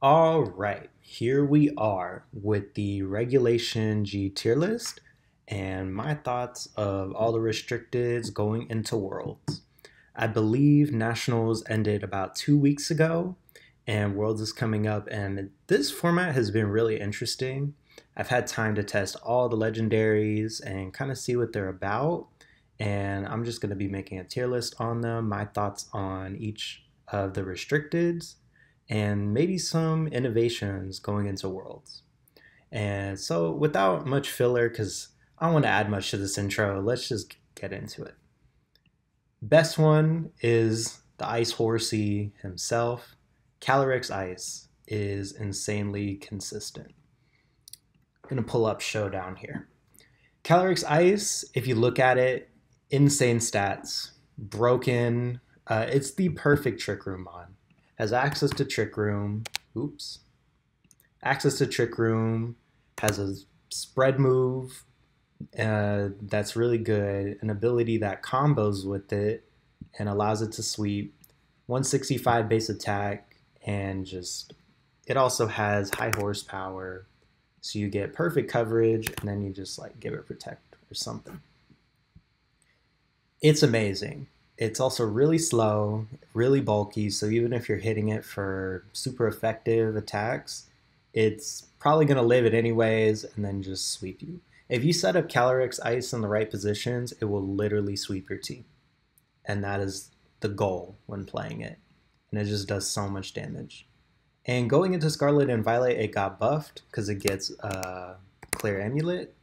All right, here we are with the Regulation G tier list and my thoughts of all the restricteds going into Worlds. I believe Nationals ended about 2 weeks ago, and Worlds is coming up, and this format has been really interesting. I've had time to test all the legendaries and kind of see what they're about, and I'm just going to be making a tier list on them, my thoughts on each of the restricteds, and maybe some innovations going into Worlds. And so, without much filler, because I don't want to add much to this intro, let's just get into it. Best one is the Ice Horsey himself. Caly-Ice is insanely consistent. I'm going to pull up Showdown here. Caly-Ice, if you look at it, insane stats, broken. It's the perfect Trick Room mod. Has access to Trick Room. Oops. Access to Trick Room. Has a spread move that's really good. An ability that combos with it and allows it to sweep. 165 base attack, and just it also has high horsepower. So you get perfect coverage, and then you just like give it protect or something. It's amazing. It's also really slow, really bulky, so even if you're hitting it for super effective attacks, it's probably going to live it anyways and then just sweep you. If you set up Caly-Ice in the right positions, it will literally sweep your team. And that is the goal when playing it. And it just does so much damage. And going into Scarlet and Violet, it got buffed because it gets Clear Amulet.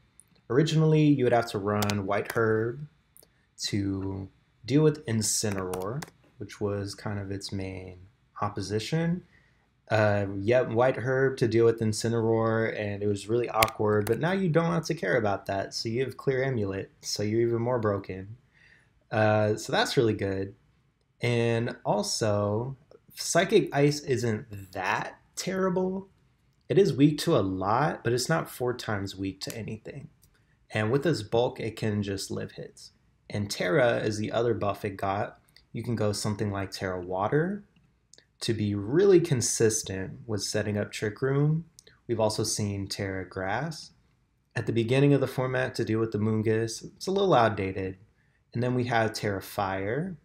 Originally, you would have to run White Herb to deal with Incineroar, which was kind of its main opposition. White Herb to deal with Incineroar, and it was really awkward, but now you don't have to care about that, so you have Clear Amulet, so you're even more broken. So that's really good. And also, Psychic Ice isn't that terrible. It is weak to a lot, but it's not 4 times weak to anything. And with its bulk, it can just live hits. And Terra is the other buff it got. You can go something like Terra Water to be really consistent with setting up Trick Room. We've also seen Terra Grass at the beginning of the format to deal with the Moongus. It's a little outdated. And then we have Terra Fire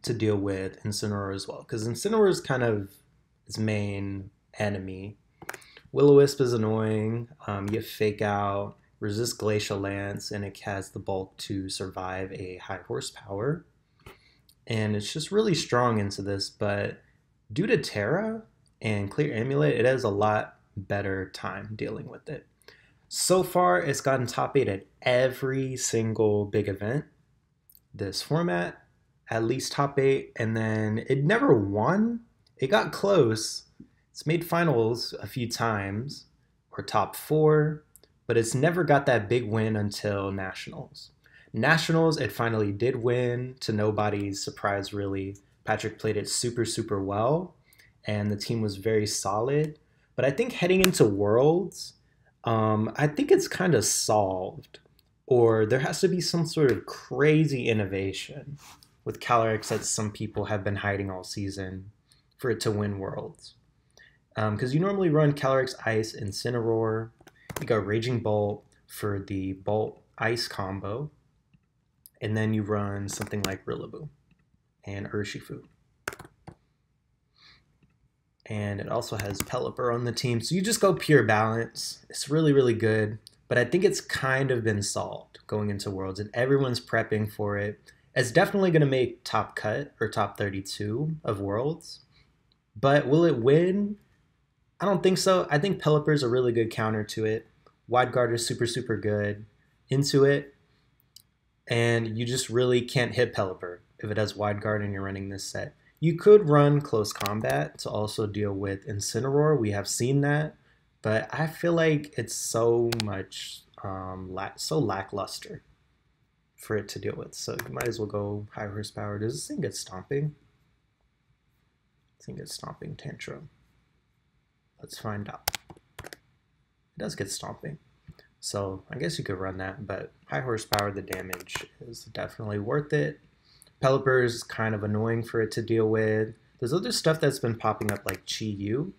to deal with Incineroar as well, because Incineroar is kind of its main enemy. Will-O-Wisp is annoying. You have Fake Out, resist Glacial Lance, and it has the bulk to survive a high horsepower. And it's just really strong into this, but due to Terra and Clear Amulet, it has a lot better time dealing with it. So far, it's gotten top 8 at every single big event this format, at least top 8, and then it never won. It got close. It's made finals a few times, or top 4, but it's never got that big win until Nationals. Nationals, it finally did win, to nobody's surprise, really. Patrick played it super, super well, and the team was very solid. But I think heading into Worlds, I think it's kind of solved, or there has to be some sort of crazy innovation with Caly-Ice that some people have been hiding all season for it to win Worlds. Because you normally run Caly-Ice Incineroar, you go Raging Bolt for the Bolt Ice combo, and then you run something like Rillaboom and Urshifu. And it also has Pelipper on the team, so you just go pure balance. It's really, really good, but I think it's kind of been solved going into Worlds, and everyone's prepping for it. It's definitely going to make top cut or top 32 of Worlds, but will it win? I don't think so. I think Pelipper is a really good counter to it. Wide Guard is super, super good into it, and you just really can't hit Pelipper if it has Wide Guard and you're running this set. You could run Close Combat to also deal with Incineroar. We have seen that, but I feel like it's so much, so lackluster for it to deal with. So you might as well go high horsepower. Does this thing get Stomping? I think it's Stomping Tantrum. Let's find out. It does get Stomping. So I guess you could run that, but high horsepower, the damage is definitely worth it. Pelipper is kind of annoying for it to deal with. There's other stuff that's been popping up like Chi-Yu.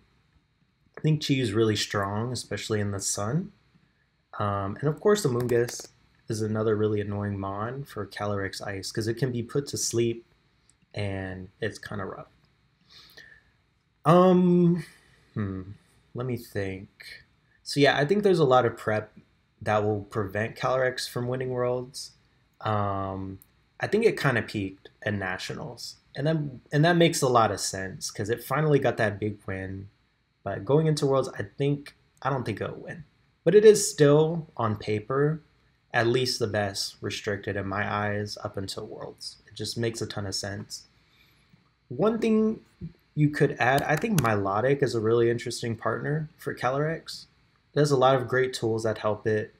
I think Chi-Yu is really strong, especially in the sun. And of course, Amoonguss is another really annoying mon for Caly-Ice because it can be put to sleep and it's kind of rough. Let me think. So yeah, I think there's a lot of prep that will prevent Calyrex from winning Worlds. I think it kind of peaked at Nationals, and that makes a lot of sense because it finally got that big win. But going into Worlds, I don't think it'll win, but it is still on paper at least the best restricted in my eyes up until Worlds. It just makes a ton of sense. One thing you could add, I think Milotic is a really interesting partner for Calyrex. It has a lot of great tools that help it.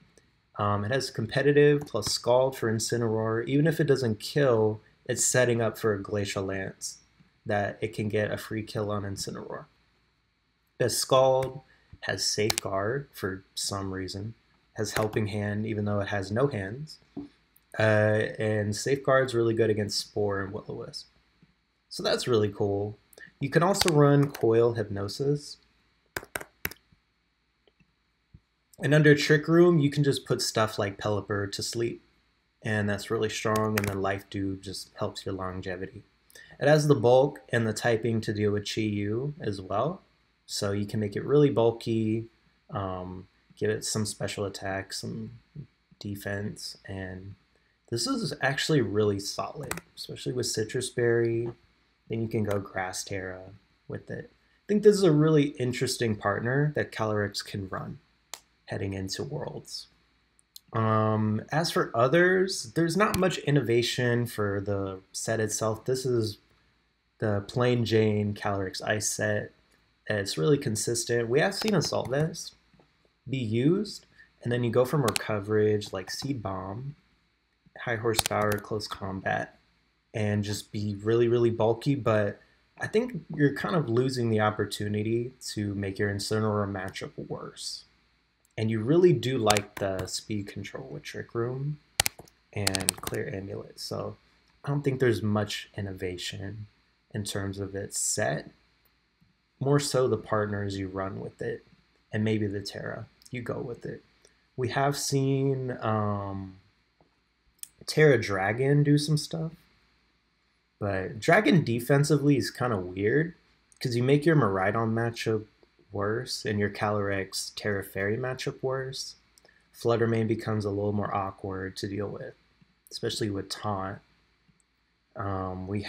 It has competitive plus Scald for Incineroar. Even if it doesn't kill, it's setting up for a Glacial Lance that it can get a free kill on Incineroar. It has Scald, has Safeguard for some reason, has Helping Hand even though it has no hands, and Safeguard's really good against Spore and Will-O-Wisp. So that's really cool. You can also run Coil Hypnosis. And under Trick Room, you can just put stuff like Pelipper to sleep. And that's really strong, and then Life Dew just helps your longevity. It has the bulk and the typing to deal with Chi-Yu as well. So you can make it really bulky, give it some special attacks, some defense, and this is actually really solid, especially with Citrus Berry. Then you can go Grass Terra with it. I think this is a really interesting partner that Calyrex can run heading into Worlds. As for others, there's not much innovation for the set itself. This is the plain Jane Caly-Ice set. It's really consistent. We have seen Assault Vest be used, and then you go for more coverage like Seed Bomb, high horsepower, close combat, and just be really, really bulky, but I think you're kind of losing the opportunity to make your Incineroar matchup worse. And you really do like the speed control with Trick Room and Clear Amulet, so I don't think there's much innovation in terms of its set. More so the partners you run with it, and maybe the Terra, you go with it. We have seen Terra Dragon do some stuff, but Dragon defensively is kind of weird because you make your Miraidon matchup worse and your Calyrex Terra Fairy matchup worse. Fluttermane becomes a little more awkward to deal with, especially with Taunt. We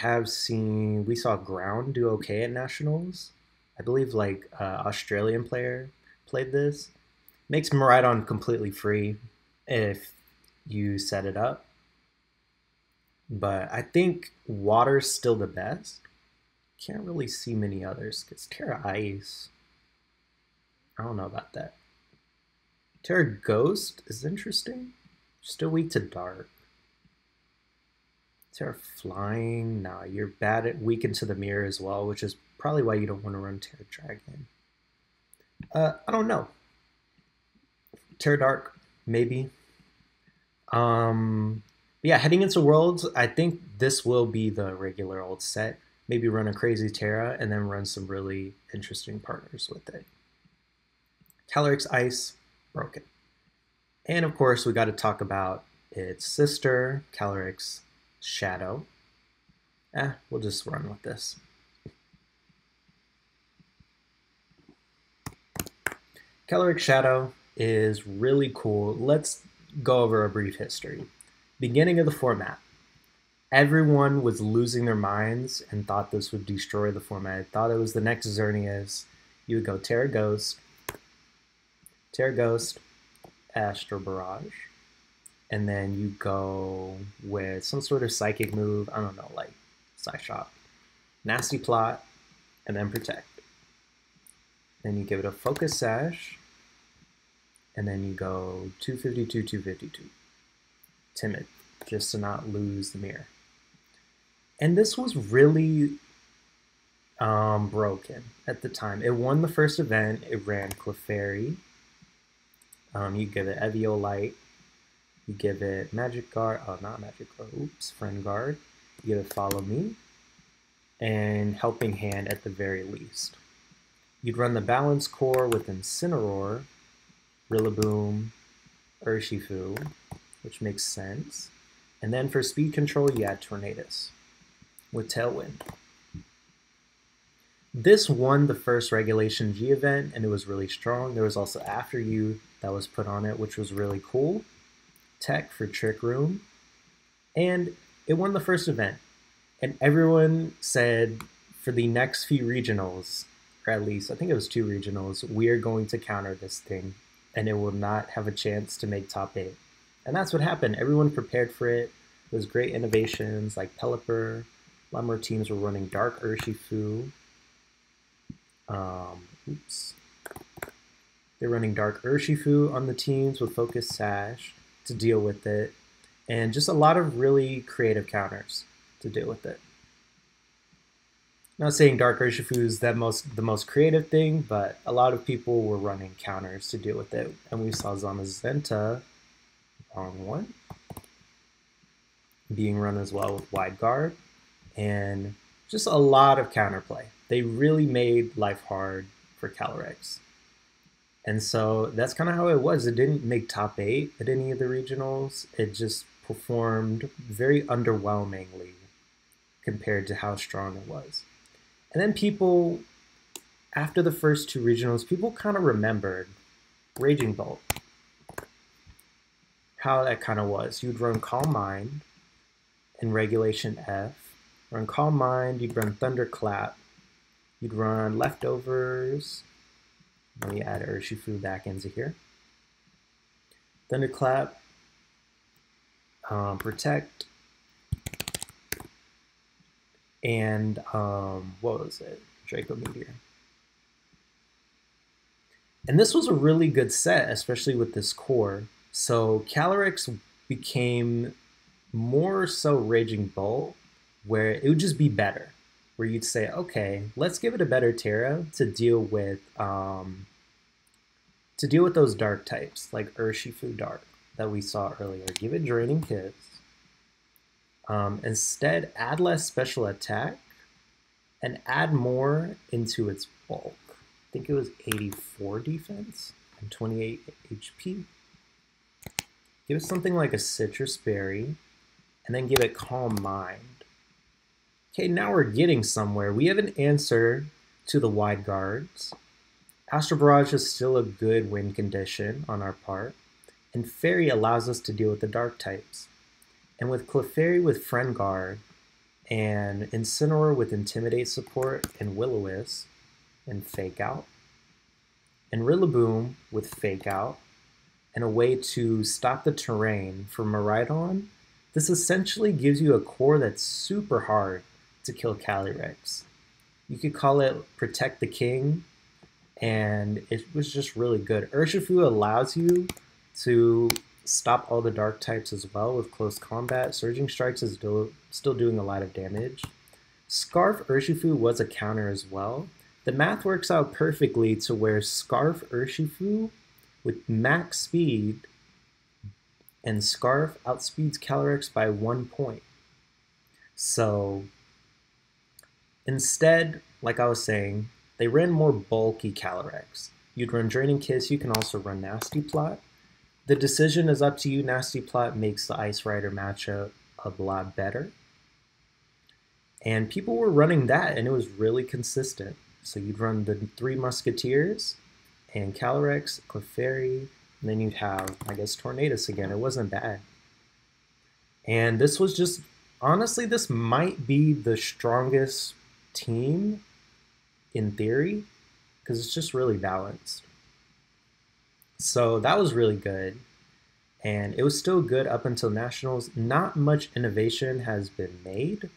saw Ground do okay at Nationals. I believe like Australian player played this. Makes Miraidon completely free if you set it up. But I think Water's still the best. Can't really see many others because Terra-Ice, I don't know about that. Terra Ghost is interesting. Still weak to Dark. Terra Flying, nah, you're bad at weak into the mirror as well, which is probably why you don't want to run Terra Dragon. I don't know. Terra Dark, maybe. Yeah, heading into Worlds, I think this will be the regular old set. Maybe run a crazy Terra and then run some really interesting partners with it. Caly-Ice, broken. And of course, we got to talk about its sister, Caly-Shadow. We'll just run with this. Caly-Shadow is really cool. Let's go over a brief history. Beginning of the format. Everyone was losing their minds and thought this would destroy the format. Thought it was the next Xerneas. You would go Terra Ghost, Astro Barrage, and then you go with some sort of psychic move, I don't know, like Psyshock, Nasty Plot, and then Protect. Then you give it a Focus Sash, and then you go 252, 252. Timid, just to not lose the mirror. And this was really broken at the time. It won the first event. It ran Clefairy. You give it Eviolite. You give it Magic Guard. Oh, not Magic Guard. Oops, Friend Guard. You give it Follow Me. and Helping Hand at the very least. You'd run the Balance Core with Incineroar, Rillaboom, Urshifu, which makes sense. And then for speed control, you had Tornadus with Tailwind. This won the first Regulation G event, and it was really strong. There was also After You that was put on it, which was really cool. Tech for Trick Room. And it won the first event. And everyone said for the next few regionals, or at least I think it was 2 regionals, we are going to counter this thing, and it will not have a chance to make top 8. And that's what happened. Everyone prepared for it. There was great innovations like Pelipper. A lot more teams were running Dark Urshifu. They're running Dark Urshifu on the teams with Focus Sash to deal with it. And just a lot of really creative counters to deal with it. Not saying Dark Urshifu is the most creative thing, but a lot of people were running counters to deal with it. And we saw Zamazenta, wrong one, being run as well with Wide Guard. And just a lot of counterplay. They really made life hard for Calyrex. And so that's kind of how it was. It didn't make top 8 at any of the regionals. It just performed very underwhelmingly compared to how strong it was. And then people, after the first 2 regionals, people kind of remembered Raging Bolt. How that kind of was. You'd run Calm Mind in Regulation F. Run Calm Mind, you'd run Thunderclap. You'd run Leftovers. Let me add Urshifu back into here. Thunderclap, Protect, and what was it? Draco Meteor. And this was a really good set, especially with this core. So Calyrex became more so Raging Bolt, where it would just be better. Where you'd say, okay, let's give it a better Terra to deal with those dark types, like Urshifu Dark that we saw earlier. Give it Draining Kiss. Instead, add less special attack and add more into its bulk. I think it was 84 defense and 28 HP. Give it something like a Citrus Berry, and then give it Calm Mind. Okay, now we're getting somewhere. We have an answer to the Wide Guards. Astral Barrage is still a good win condition on our part. And Fairy allows us to deal with the dark types. And with Clefairy with Friend Guard, and Incineroar with Intimidate support, and Will-O-Wisp, and Fake Out, and Rillaboom with Fake Out, and a way to stop the terrain for Miraidon, this essentially gives you a core that's super hard to kill Calyrex. You could call it Protect the King, and it was just really good. Urshifu allows you to stop all the dark types as well with close combat. Surging Strikes is still doing a lot of damage. Scarf Urshifu was a counter as well. The math works out perfectly to where Scarf Urshifu with max speed and Scarf outspeeds Calyrex by 1 point. So instead, like I was saying, they ran more bulky Calyrex. You'd run Draining Kiss, you can also run Nasty Plot. The decision is up to you. Nasty Plot makes the Ice Rider matchup a lot better. And people were running that, and it was really consistent. So you'd run the 3 Musketeers, and Calyrex, Clefairy, and then you'd have, I guess, Tornadus again. It wasn't bad. And this was just, honestly, this might be the strongest team in theory, because it's just really balanced. So that was really good. And it was still good up until Nationals. Not much innovation has been made.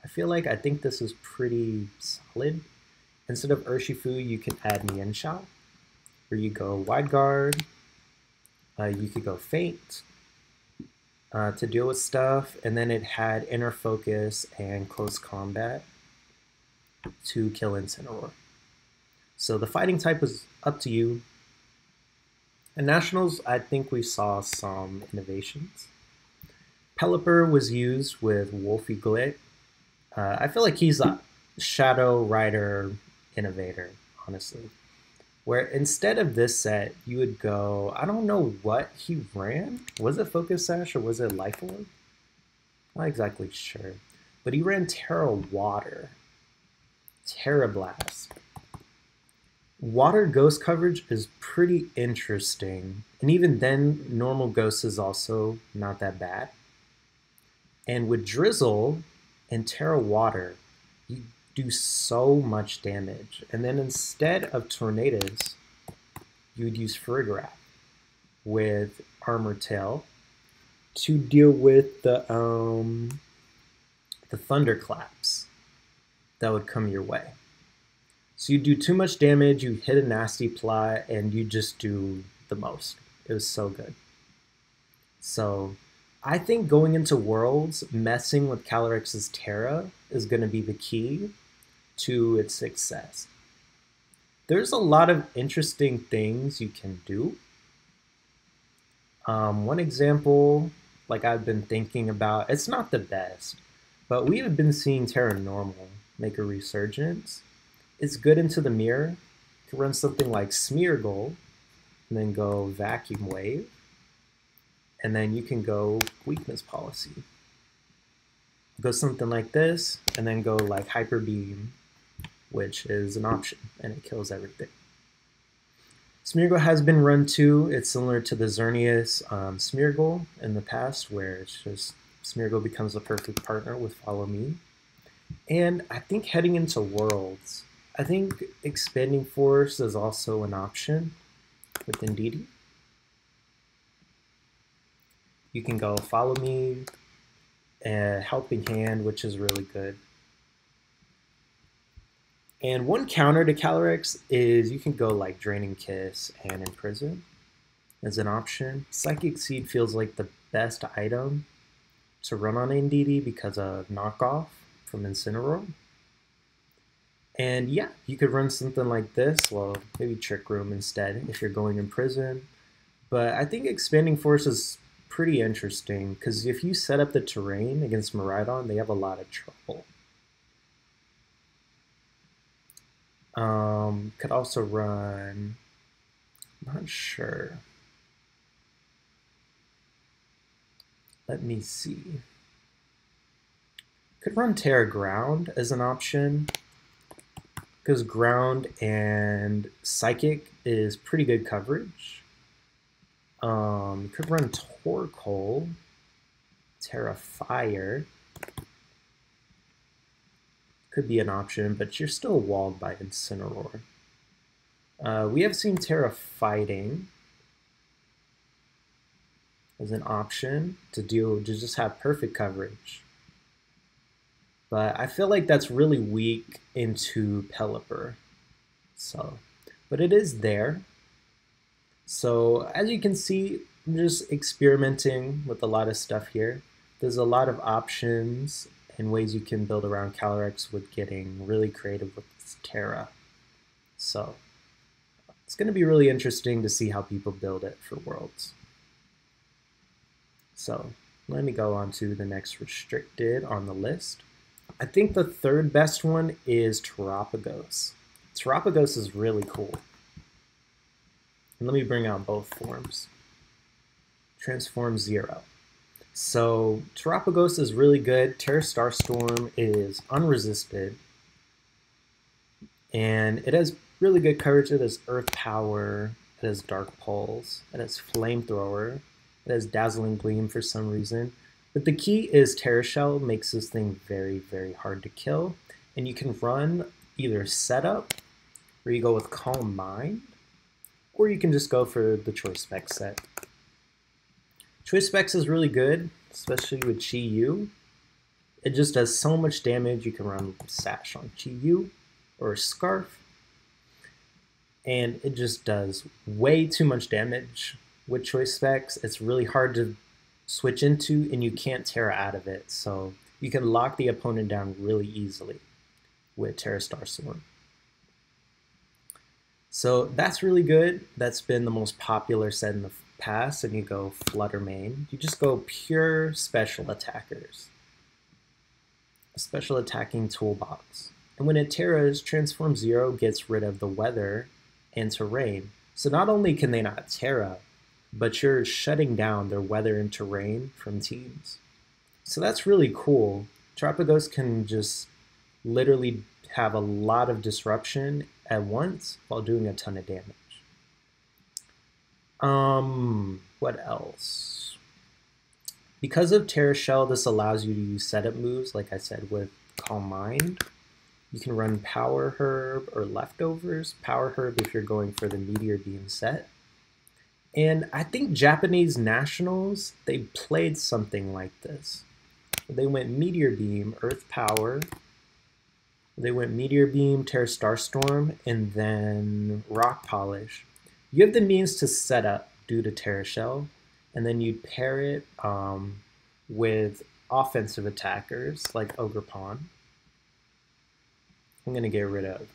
I think this is pretty solid. Instead of Urshifu, you can add Mienshao, where you go Wide Guard. You could go Faint to deal with stuff, and then it had Inner Focus and Close Combat to kill Incineroar. So the fighting type was up to you. At Nationals, I think we saw some innovations. Pelipper was used with Wolfie Glick. I feel like he's Shadow Rider Innovator, honestly. Where instead of this set, you would go, I don't know what he ran. Was it Focus Sash or was it Life Orb? Not exactly sure. But he ran Terra Water. Terra Blast. Water Ghost coverage is pretty interesting. And even then, normal Ghost is also not that bad. And with Drizzle and Terra Water, you do so much damage. And then instead of Tornadoes, you would use Farigiraf with Armor Tail to deal with the Thunderclaps that would come your way. So you do too much damage, you hit a nasty plot, and you just do the most. It was so good. So I think going into Worlds, messing with Calyrex's Terra is going to be the key to its success. There's a lot of interesting things you can do. One example, like I've been thinking about, it's not the best, but we have been seeing Terra Normal make a resurgence. It's good into the mirror. You can run something like Smeargle, and then go Vacuum Wave, and then you can go Weakness Policy. Go something like this, and then go like Hyper Beam, which is an option, and it kills everything. Smeargle has been run too. It's similar to the Xerneas Smeargle in the past, where it's just Smeargle becomes a perfect partner with Follow Me. And I think heading into Worlds, I think Expanding Force is also an option with Indeedee. You can go Follow Me, and Helping Hand, which is really good. And one counter to Calyrex is you can go like Draining Kiss and Imprison as an option. Psychic Seed feels like the best item to run on Indeedee because of knockoff from Incineroar. And yeah, you could run something like this, well, maybe Trick Room instead if you're going Imprison. But I think Expanding Force is pretty interesting because if you set up the terrain against Miraidon, they have a lot of trouble. Could also run, not sure. Let me see. Could run Terra Ground as an option because Ground and Psychic is pretty good coverage. Could run Torkoal, Terra Fire. Could be an option, but you're still walled by Incineroar. We have seen Terra Fighting as an option to just have perfect coverage. But I feel like that's really weak into Pelipper. So, but it is there. So as you can see, I'm just experimenting with a lot of stuff here. There's a lot of options and ways you can build around Calyrex with getting really creative with Terra. So it's going to be really interesting to see how people build it for Worlds. So let me go on to the next restricted on the list. I think the third best one is Terapagos. Terapagos is really cool. And let me bring out both forms. Transform 0. So Terapagos is really good. Terra Starstorm is unresisted. And it has really good coverage. It has Earth Power. It has Dark Pulse. It has Flamethrower. It has Dazzling Gleam for some reason. But the key is Terra Shell makes this thing very, very hard to kill. And you can run either Setup, where you go with Calm Mind, or you can just go for the Choice Specs set. Choice Specs is really good, especially with Chi-Yu. It just does so much damage. You can run Sash on Chi-Yu or Scarf. And it just does way too much damage with Choice Specs. It's really hard to switch into, and you can't Terra out of it. So you can lock the opponent down really easily with Terra Starstorm. So that's really good. That's been the most popular set in the past, and you go Flutter Mane. You just go pure special attackers. A special attacking toolbox. And when it Terras, Transform 0 gets rid of the weather and terrain. So not only can they not Terra, but you're shutting down their weather and terrain from teams. So that's really cool. Terapagos can just literally have a lot of disruption at once while doing a ton of damage. What else? Because of Terra Shell, this allows you to use setup moves, like I said, with Calm Mind. You can run Power Herb or Leftovers. Power Herb if you're going for the Meteor Beam set. And I think Japanese nationals, they played something like this. They went Meteor Beam, Earth Power. They went Meteor Beam, Terra Starstorm, and then Rock Polish. You have the means to set up due to Terra Shell, and then you pair it with offensive attackers like Ogre Pawn. I'm going to get rid of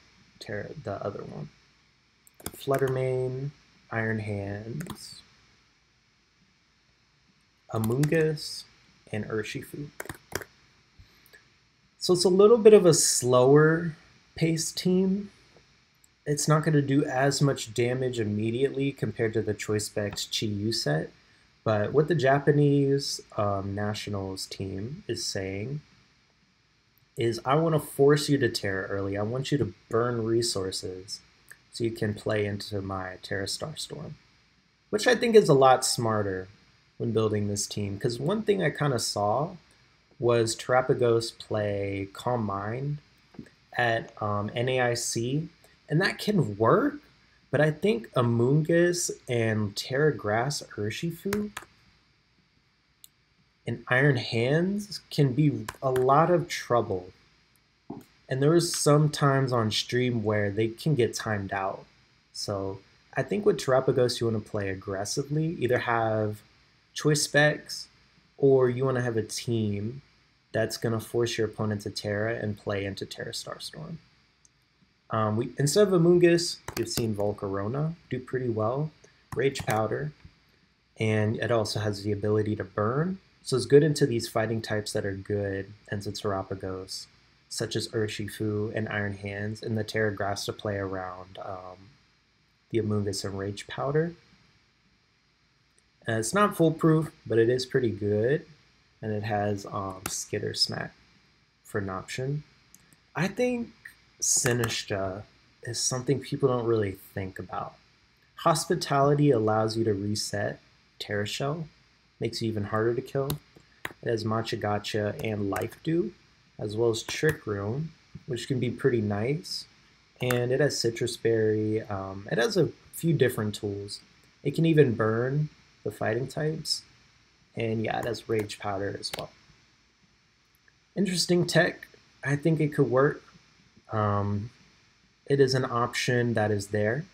the other one. Fluttermane, Iron Hands, Amoonguss, and Urshifu. So it's a little bit of a slower paced team. It's not going to do as much damage immediately compared to the Choice Specs Chi-Yu set, but what the Japanese nationals team is saying is, I want to force you to Terra early. I want you to burn resources so you can play into my Terra Starstorm, which I think is a lot smarter when building this team, because one thing I kind of saw was Terapagos play Calm Mind at NAIC, and that can work, but I think Amoonguss and Terra Grass Urshifu and Iron Hands can be a lot of trouble. And there was some times on stream where they can get timed out. So I think with Terapagos, you want to play aggressively, either have choice specs, or you want to have a team that's going to force your opponent to Terra and play into Terra Starstorm. Instead of Amoonguss, you've seen Volcarona do pretty well, Rage Powder, and it also has the ability to burn. So it's good into these fighting types that are good into Terapagos, such as Urshifu and Iron Hands, and the Terra Grass to play around the Amoonguss and Rage Powder. And it's not foolproof, but it is pretty good, and it has Skitter Smack for an option. I think Sinistra is something people don't really think about. Hospitality allows you to reset Terra Shell, makes it even harder to kill. It has Matcha Gotcha and Life Dew, as well as Trick Room, which can be pretty nice. And it has Citrus Berry. It has a few different tools. It can even burn the fighting types. And yeah, it has Rage Powder as well. Interesting tech. I think it could work. It is an option that is there.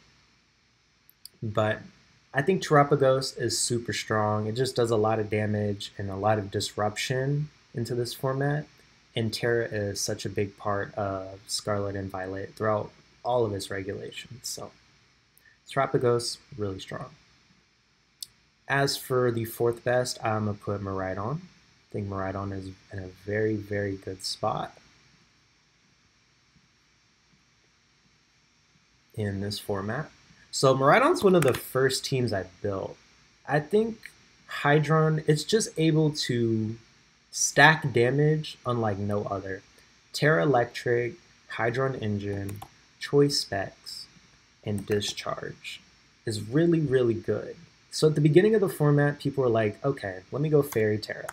But I think Terapagos is super strong. It just does a lot of damage and a lot of disruption into this format. And Terra is such a big part of Scarlet and Violet throughout all of its regulations. So Terapagos, really strong. As for the fourth best, I'm going to put Miraidon. I think Miraidon is in a very, very good spot in this format. So Miraidon's one of the first teams I built. I think Hydron, it's just able to stack damage unlike no other. Terra Electric, Hydron Engine, Choice Specs, and Discharge is really, really good. So at the beginning of the format, people were like, okay, let me go Fairy Terra.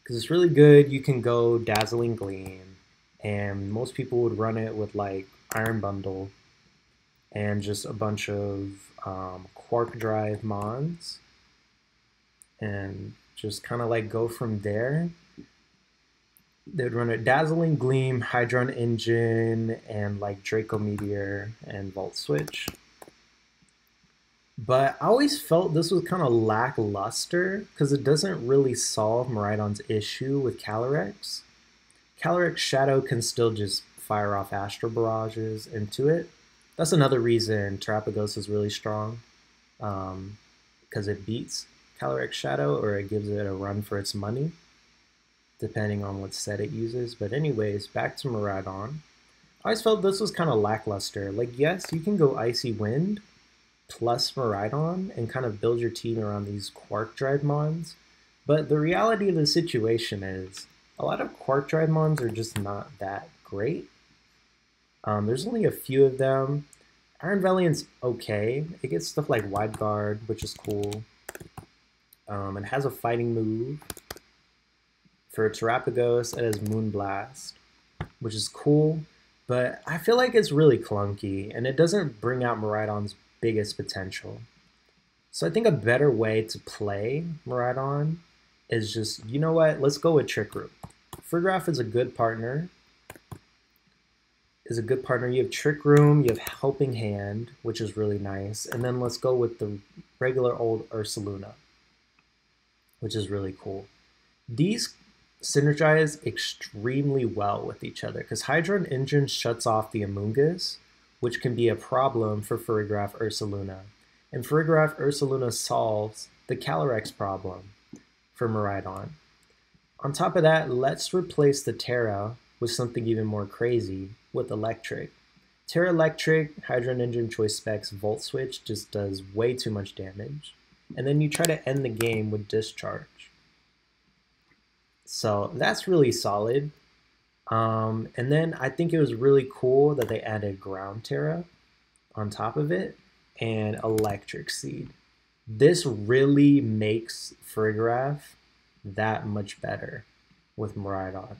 Because it's really good. You can go Dazzling Gleam, and most people would run it with like Iron Bundle and just a bunch of Quark Drive Mons, and just kind of like go from there. They'd run a Dazzling Gleam, Hydron Engine, and like Draco Meteor and Volt Switch. But I always felt this was kind of lackluster because it doesn't really solve Miraidon's issue with Calyrex. Calyrex Shadow can still just fire off Astro Barrages into it. That's another reason Terapagos is really strong, because it beats Calyrex Shadow, or it gives it a run for its money. depending on what set it uses. But anyways, back to Miraidon. I always felt this was kind of lackluster. Like, yes, you can go Icy Wind plus Miraidon and kind of build your team around these Quark Drive mons. But the reality of the situation is a lot of Quark Drive mons are just not that great. There's only a few of them. Iron Valiant's okay. It gets stuff like Wide Guard, which is cool. It has a fighting move. For Terapagos, it has Moonblast, which is cool. But I feel like it's really clunky, and it doesn't bring out Miraidon's biggest potential. So I think a better way to play Miraidon is just, you know what, let's go with Trick Room. Farigiraf is a good partner. You have Trick Room, you have Helping Hand, which is really nice. And then let's go with the regular old Ursaluna, which is really cool. These synergize extremely well with each other because Hydron Engine shuts off the Amoonguss, which can be a problem for Farigiraf Ursaluna. And Farigiraf Ursaluna solves the Calyrex problem for Miraidon. On top of that, let's replace the Terra with something even more crazy, with Electric. Terra Electric, Hydron Engine Choice Specs, Volt Switch just does way too much damage. And then you try to end the game with Discharge. So that's really solid. And then I think it was really cool that they added Ground Terra on top of it and Electric Seed. This really makes Farigiraf that much better with Miraidon.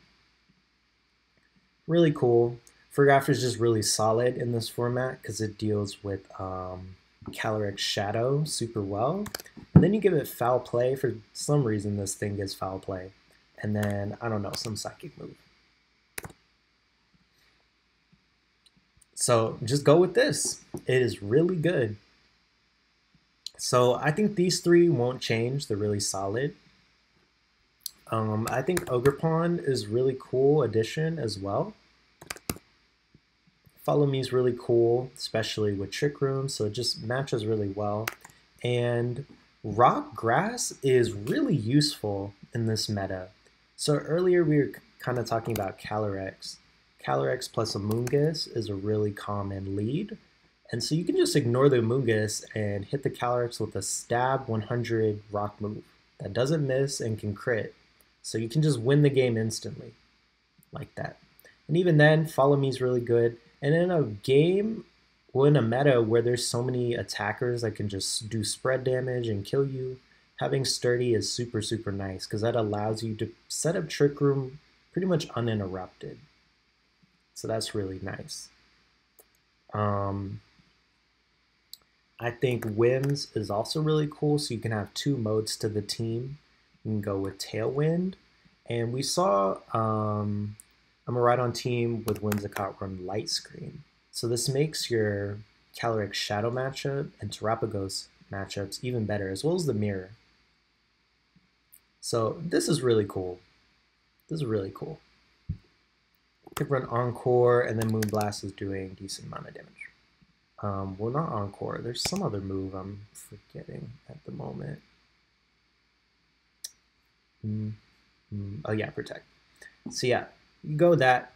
Really cool. Farigiraf is just really solid in this format because it deals with Caly-Shadow super well. And then you give it Foul Play. For some reason, this thing gets Foul Play. And then, I don't know, some Psychic move. So just go with this. It is really good. So I think these three won't change. They're really solid. I think Ogerpon is really cool addition as well. Follow Me is really cool, especially with Trick Room, so it just matches really well. And Rock Grass is really useful in this meta. So earlier we were kind of talking about Calyrex. Calyrex plus Amoonguss is a really common lead. And so you can just ignore the Amoonguss and hit the Calyrex with a Stab 100 Rock move that doesn't miss and can crit. So you can just win the game instantly, like that. And even then, Follow Me is really good. And in a game, well, in a meta where there's so many attackers that can just do spread damage and kill you, having Sturdy is super, super nice because that allows you to set up Trick Room pretty much uninterrupted. So that's really nice. I think Whims is also really cool, so you can have two modes to the team. You can go with Tailwind, and we saw a Miraidon team with Whimsicott run Light Screen. So this makes your Calyrex-Shadow matchup and Terapagos matchups even better, as well as the mirror. So this is really cool. This is really cool. You could run Encore, and then Moonblast is doing a decent amount of damage. Well, not Encore. There's some other move I'm forgetting at the moment. Oh yeah, Protect. So yeah, you go with that.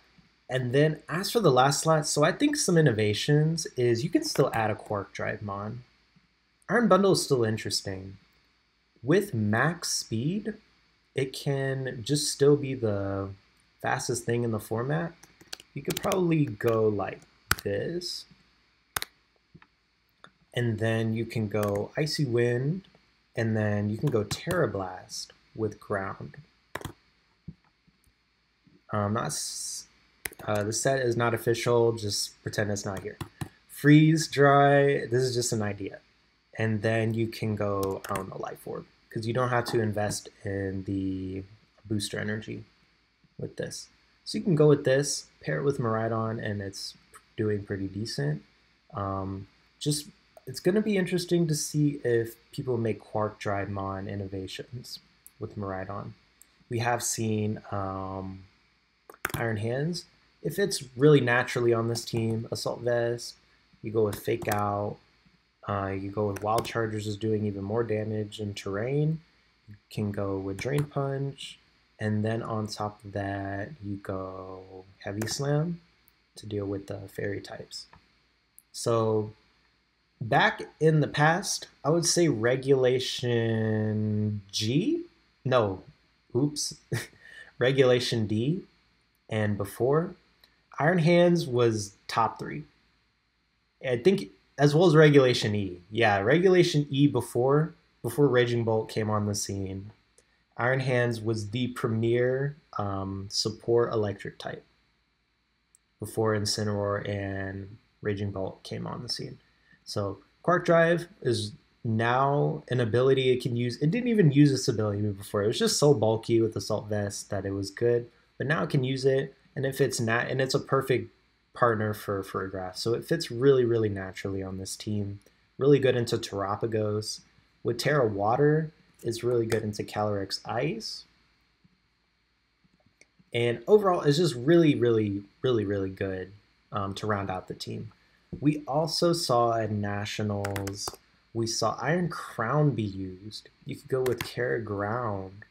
And then as for the last slot, so I think some innovations is you can still add a Quark Drive Mon. Iron Bundle is still interesting. With max speed, it can just still be the fastest thing in the format. You could probably go like this. And then you can go Icy Wind, and then you can go Terra Blast with Ground. The set is not official, just pretend it's not here. Freeze Dry, this is just an idea. And then you can go, I don't know, Life Orb, because you don't have to invest in the booster energy with this. So you can go with this, pair it with Miraidon, and it's doing pretty decent. It's going to be interesting to see if people make Quark Drive Mon innovations with Miraidon. We have seen Iron Hands. If it's really naturally on this team, Assault Vest, you go with Fake Out, you go with Wild Chargers is doing even more damage in terrain. You can go with Drain Punch, And then on top of that, you go Heavy Slam to deal with the fairy types. So back in the past, I would say Regulation G? No, oops. Regulation D. And before, Iron Hands was top 3. I think as well as Regulation E. Yeah, Regulation E before Raging Bolt came on the scene. Iron Hands was the premier support electric type before Incineroar and Raging Bolt came on the scene. So Quark Drive is now an ability it can use. It didn't even use this ability before. It was just so bulky with Assault Vest that it was good. But now it can use it, and it fits and it's a perfect partner for a graph. So it fits really, really naturally on this team. Really good into Terapagos. With Terra Water, it's really good into Caly-Ice. And overall, it's just really, really, really, really good to round out the team. We also saw at Nationals, we saw Iron Crown be used. You could go with Terra Ground,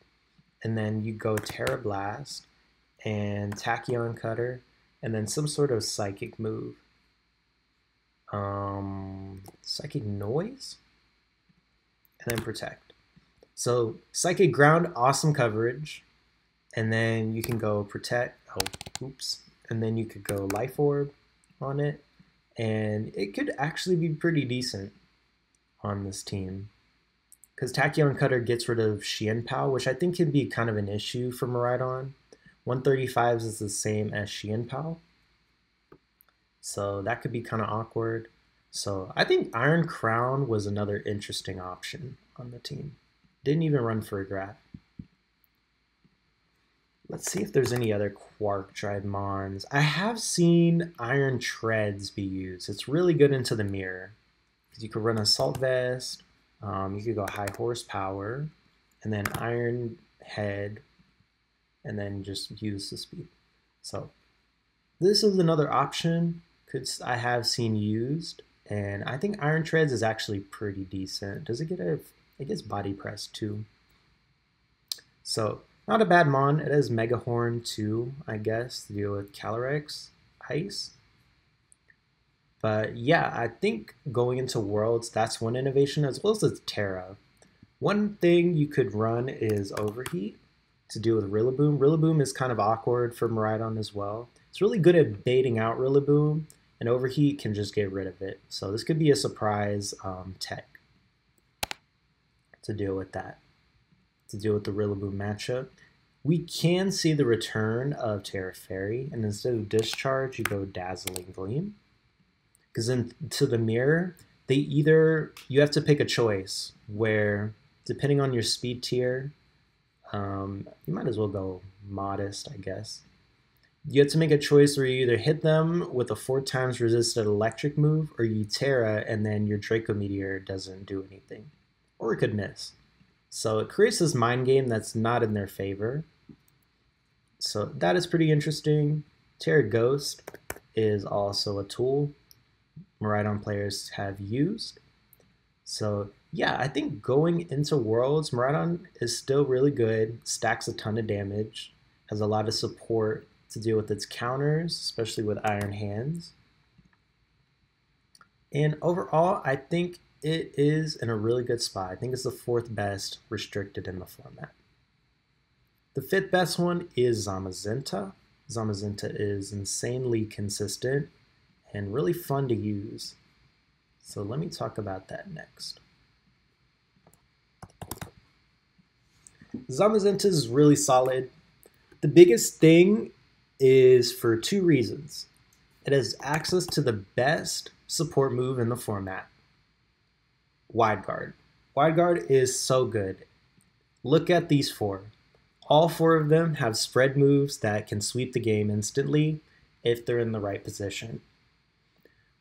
and then you go Terra Blast, and Tachyon Cutter, and then some sort of psychic move. Psychic Noise? And then Protect. So Psychic Ground, awesome coverage. And then you can go Protect, and then you could go Life Orb on it. And it could actually be pretty decent on this team. Because Tachyon Cutter gets rid of Xianpao, which I think can be kind of an issue for Miraidon. 135s is the same as Xianpao. So that could be kind of awkward. So I think Iron Crown was another interesting option on the team. Didn't even run for a graph. Let's see if there's any other Quark Drive Mons. I have seen Iron Treads be used. It's really good into the mirror. Because you could run Assault Vest, you could go High Horsepower, and then Iron Head, and then just use the speed. So this is another option I have seen used, and I think Iron Treads is actually pretty decent. Does it get it gets Body Press too. So not a bad mon. It has Mega Horn too, I guess, to deal with Caly-Ice. But yeah, I think going into Worlds, that's one innovation, as well as the Terra. One thing you could run is Overheat to deal with Rillaboom. Rillaboom is kind of awkward for Miraidon as well. It's really good at baiting out Rillaboom, and Overheat can just get rid of it. So this could be a surprise tech to deal with that, to deal with the Rillaboom matchup. We can see the return of Terra Fairy, and instead of Discharge, you go Dazzling Gleam. Because into the mirror, you have to pick a choice where, depending on your speed tier, you might as well go Modest, I guess. You have to make a choice where you either hit them with a 4 times resisted electric move, or you Terra and then your Draco Meteor doesn't do anything. Or it could miss. So it creates this mind game that's not in their favor. So that is pretty interesting. Terra Ghost is also a tool Miraidon players have used. So yeah, I think going into Worlds, Miraidon is still really good, stacks a ton of damage, has a lot of support to deal with its counters, especially with Iron Hands. And overall, I think it is in a really good spot. I think it's the 4th best restricted in the format. The 5th best one is Zamazenta. Zamazenta is insanely consistent and really fun to use. So let me talk about that next. Zamazenta is really solid. The biggest thing is for 2 reasons. It has access to the best support move in the format, Wide Guard. Wide Guard is so good. Look at these 4. All 4 of them have spread moves that can sweep the game instantly if they're in the right position.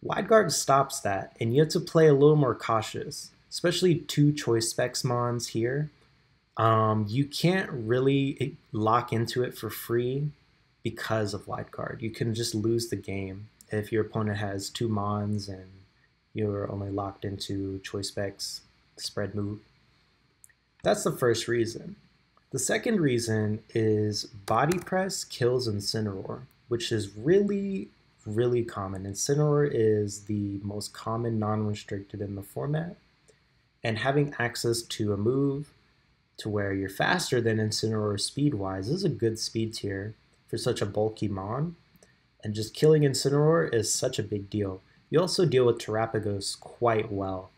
Wide Guard stops that, and you have to play a little more cautious, especially 2 Choice Specs Mons here. You can't really lock into it for free because of Wide Guard. You can just lose the game if your opponent has 2 Mons and you're only locked into Choice Specs spread move. That's the first reason. The second reason is Body Press kills Incineroar, which is really, really common. Incineroar is the most common non-restricted in the format, and having access to a move to where you're faster than Incineroar speed-wise is a good speed tier for such a bulky mon, and just killing Incineroar is such a big deal. You also deal with Terapagos quite well.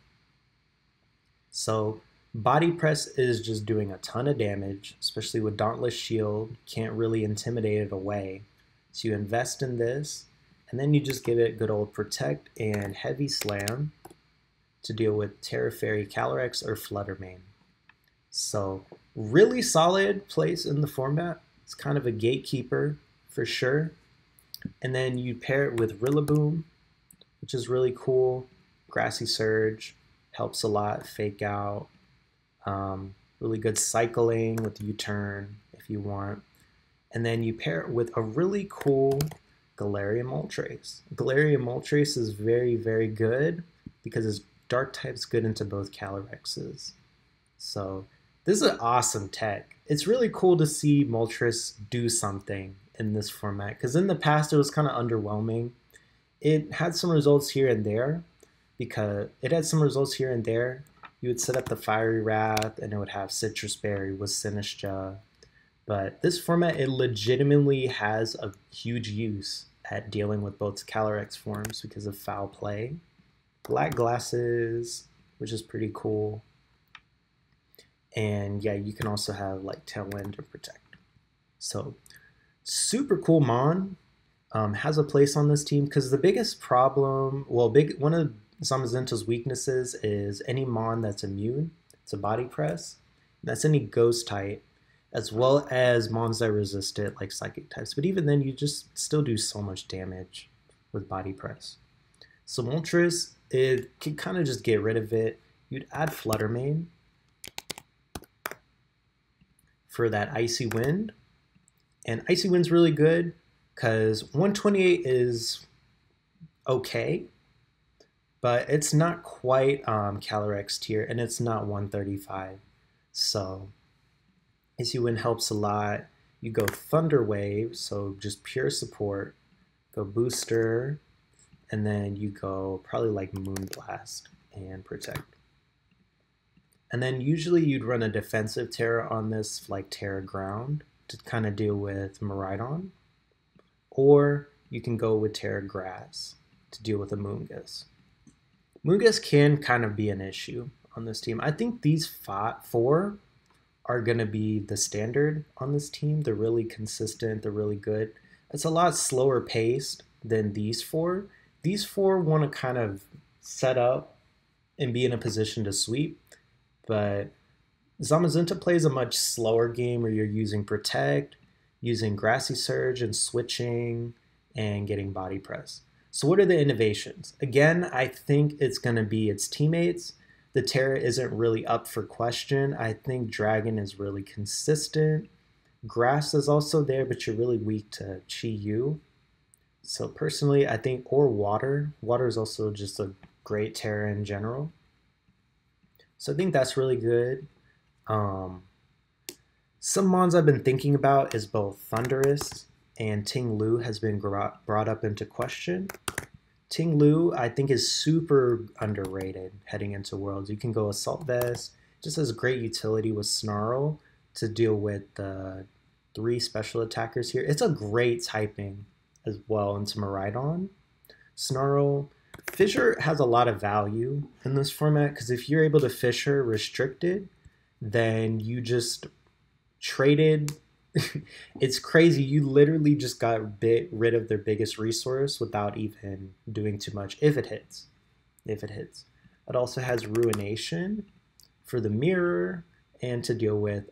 So Body Press is just doing a ton of damage, especially with Dauntless Shield, can't really intimidate it away. So you invest in this, and then you just give it good old Protect and Heavy Slam to deal with Terra Fairy, Calyrex, or Fluttermane. So really solid place in the format. It's kind of a gatekeeper for sure. And then you pair it with Rillaboom, which is really cool. Grassy Surge helps a lot, Fake Out. Really good cycling with U-turn if you want. And then you pair it with a really cool Galarian Moltres. Galarian Moltres is very, very good because its dark type's good into both Calyrexes. So this is an awesome tech. It's really cool to see Moltres do something in this format because in the past it was kind of underwhelming. It had some results here and there You would set up the Fiery Wrath and it would have Citrus Berry with Sinistcha. But this format, it legitimately has a huge use at dealing with both Calyrex forms because of foul play. Black Glasses, which is pretty cool. And yeah, you can also have like Tailwind or Protect. So super cool mon. Has a place on this team because the biggest problem, one of Zamazenta's weaknesses is any mon that's immune to Body Press. That's any Ghost type, as well as mons that resist it, like Psychic types. But even then, you just still do so much damage with Body Press. So Moltres, it can kind of just get rid of it. You'd add Fluttermane for that Icy Wind. And Icy Wind's really good because 128 is okay, but it's not quite Calyrex tier, and it's not 135. So Icy Wind helps a lot. You go Thunder Wave, so just pure support. Go Booster, and then you go probably like Moonblast and Protect. And then usually you'd run a defensive Terra on this, like Terra Ground, to kind of deal with Miraidon. Or you can go with Terra Grass to deal with a Moongus. Moongus can kind of be an issue on this team. I think these four are going to be the standard on this team. They're really consistent. They're really good. It's a lot slower paced than these four. These four want to kind of set up and be in a position to sweep. But Zamazenta plays a much slower game where you're using Protect, using Grassy Surge and switching and getting Body Press. So what are the innovations? Again, I think it's going to be its teammates. The Terra isn't really up for question. I think Dragon is really consistent. Grass is also there, but you're really weak to Chi-Yu. So personally, I think, or Water. Water is also just a great Terra in general. So I think that's really good. Some mons I've been thinking about is both Thundurus and Ting Lu has been brought up into question. Ting Lu, I think, is super underrated heading into Worlds. You can go Assault Vest, just has great utility with Snarl to deal with the 3 special attackers here. It's a great typing as well into Miraidon. Snarl, Fissure has a lot of value in this format because if you're able to Fissure restricted, then you just traded. It's crazy. You literally just got rid of their biggest resource without even doing too much if it hits. If it hits. It also has Ruination for the mirror and to deal with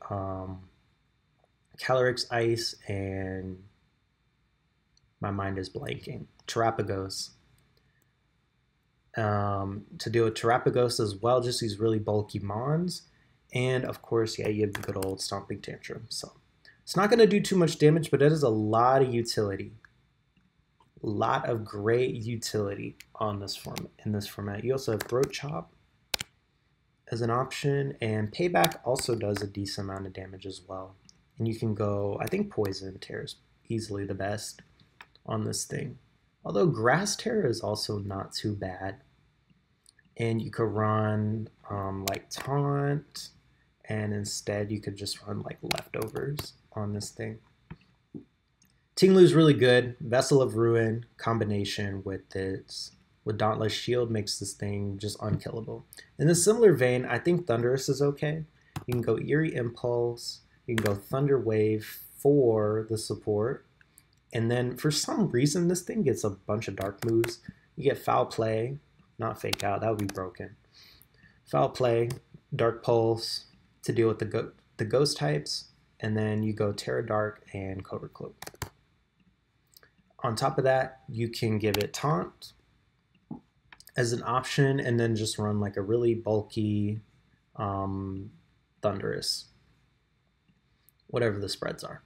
Calyrex Ice and my mind is blanking. Terapagos. To deal with Terapagos as well, just these really bulky mons. And of course, yeah, you have the good old Stomping Tantrum. So it's not going to do too much damage, but it has a lot of utility. A lot of great utility on this format. In this format, you also have Throat Chop, as an option, and Payback also does a decent amount of damage as well. And you can go, I think Poison Tear is easily the best on this thing. Although Grass Tear is also not too bad. And you could run like Taunt, and instead you could just run like Leftovers on this thing. Tinglu is really good. Vessel of Ruin combination with Dauntless Shield makes this thing just unkillable. In a similar vein, I think Thunderous is okay. You can go Eerie Impulse, you can go Thunder Wave for the support, and then for some reason this thing gets a bunch of dark moves. You get Foul Play, not Fake Out, that would be broken. Foul Play, Dark Pulse to deal with the ghost types, and then you go Terra Dark and Cobra Cloak. On top of that, you can give it Taunt as an option, and then just run like a really bulky Thunderous, whatever the spreads are.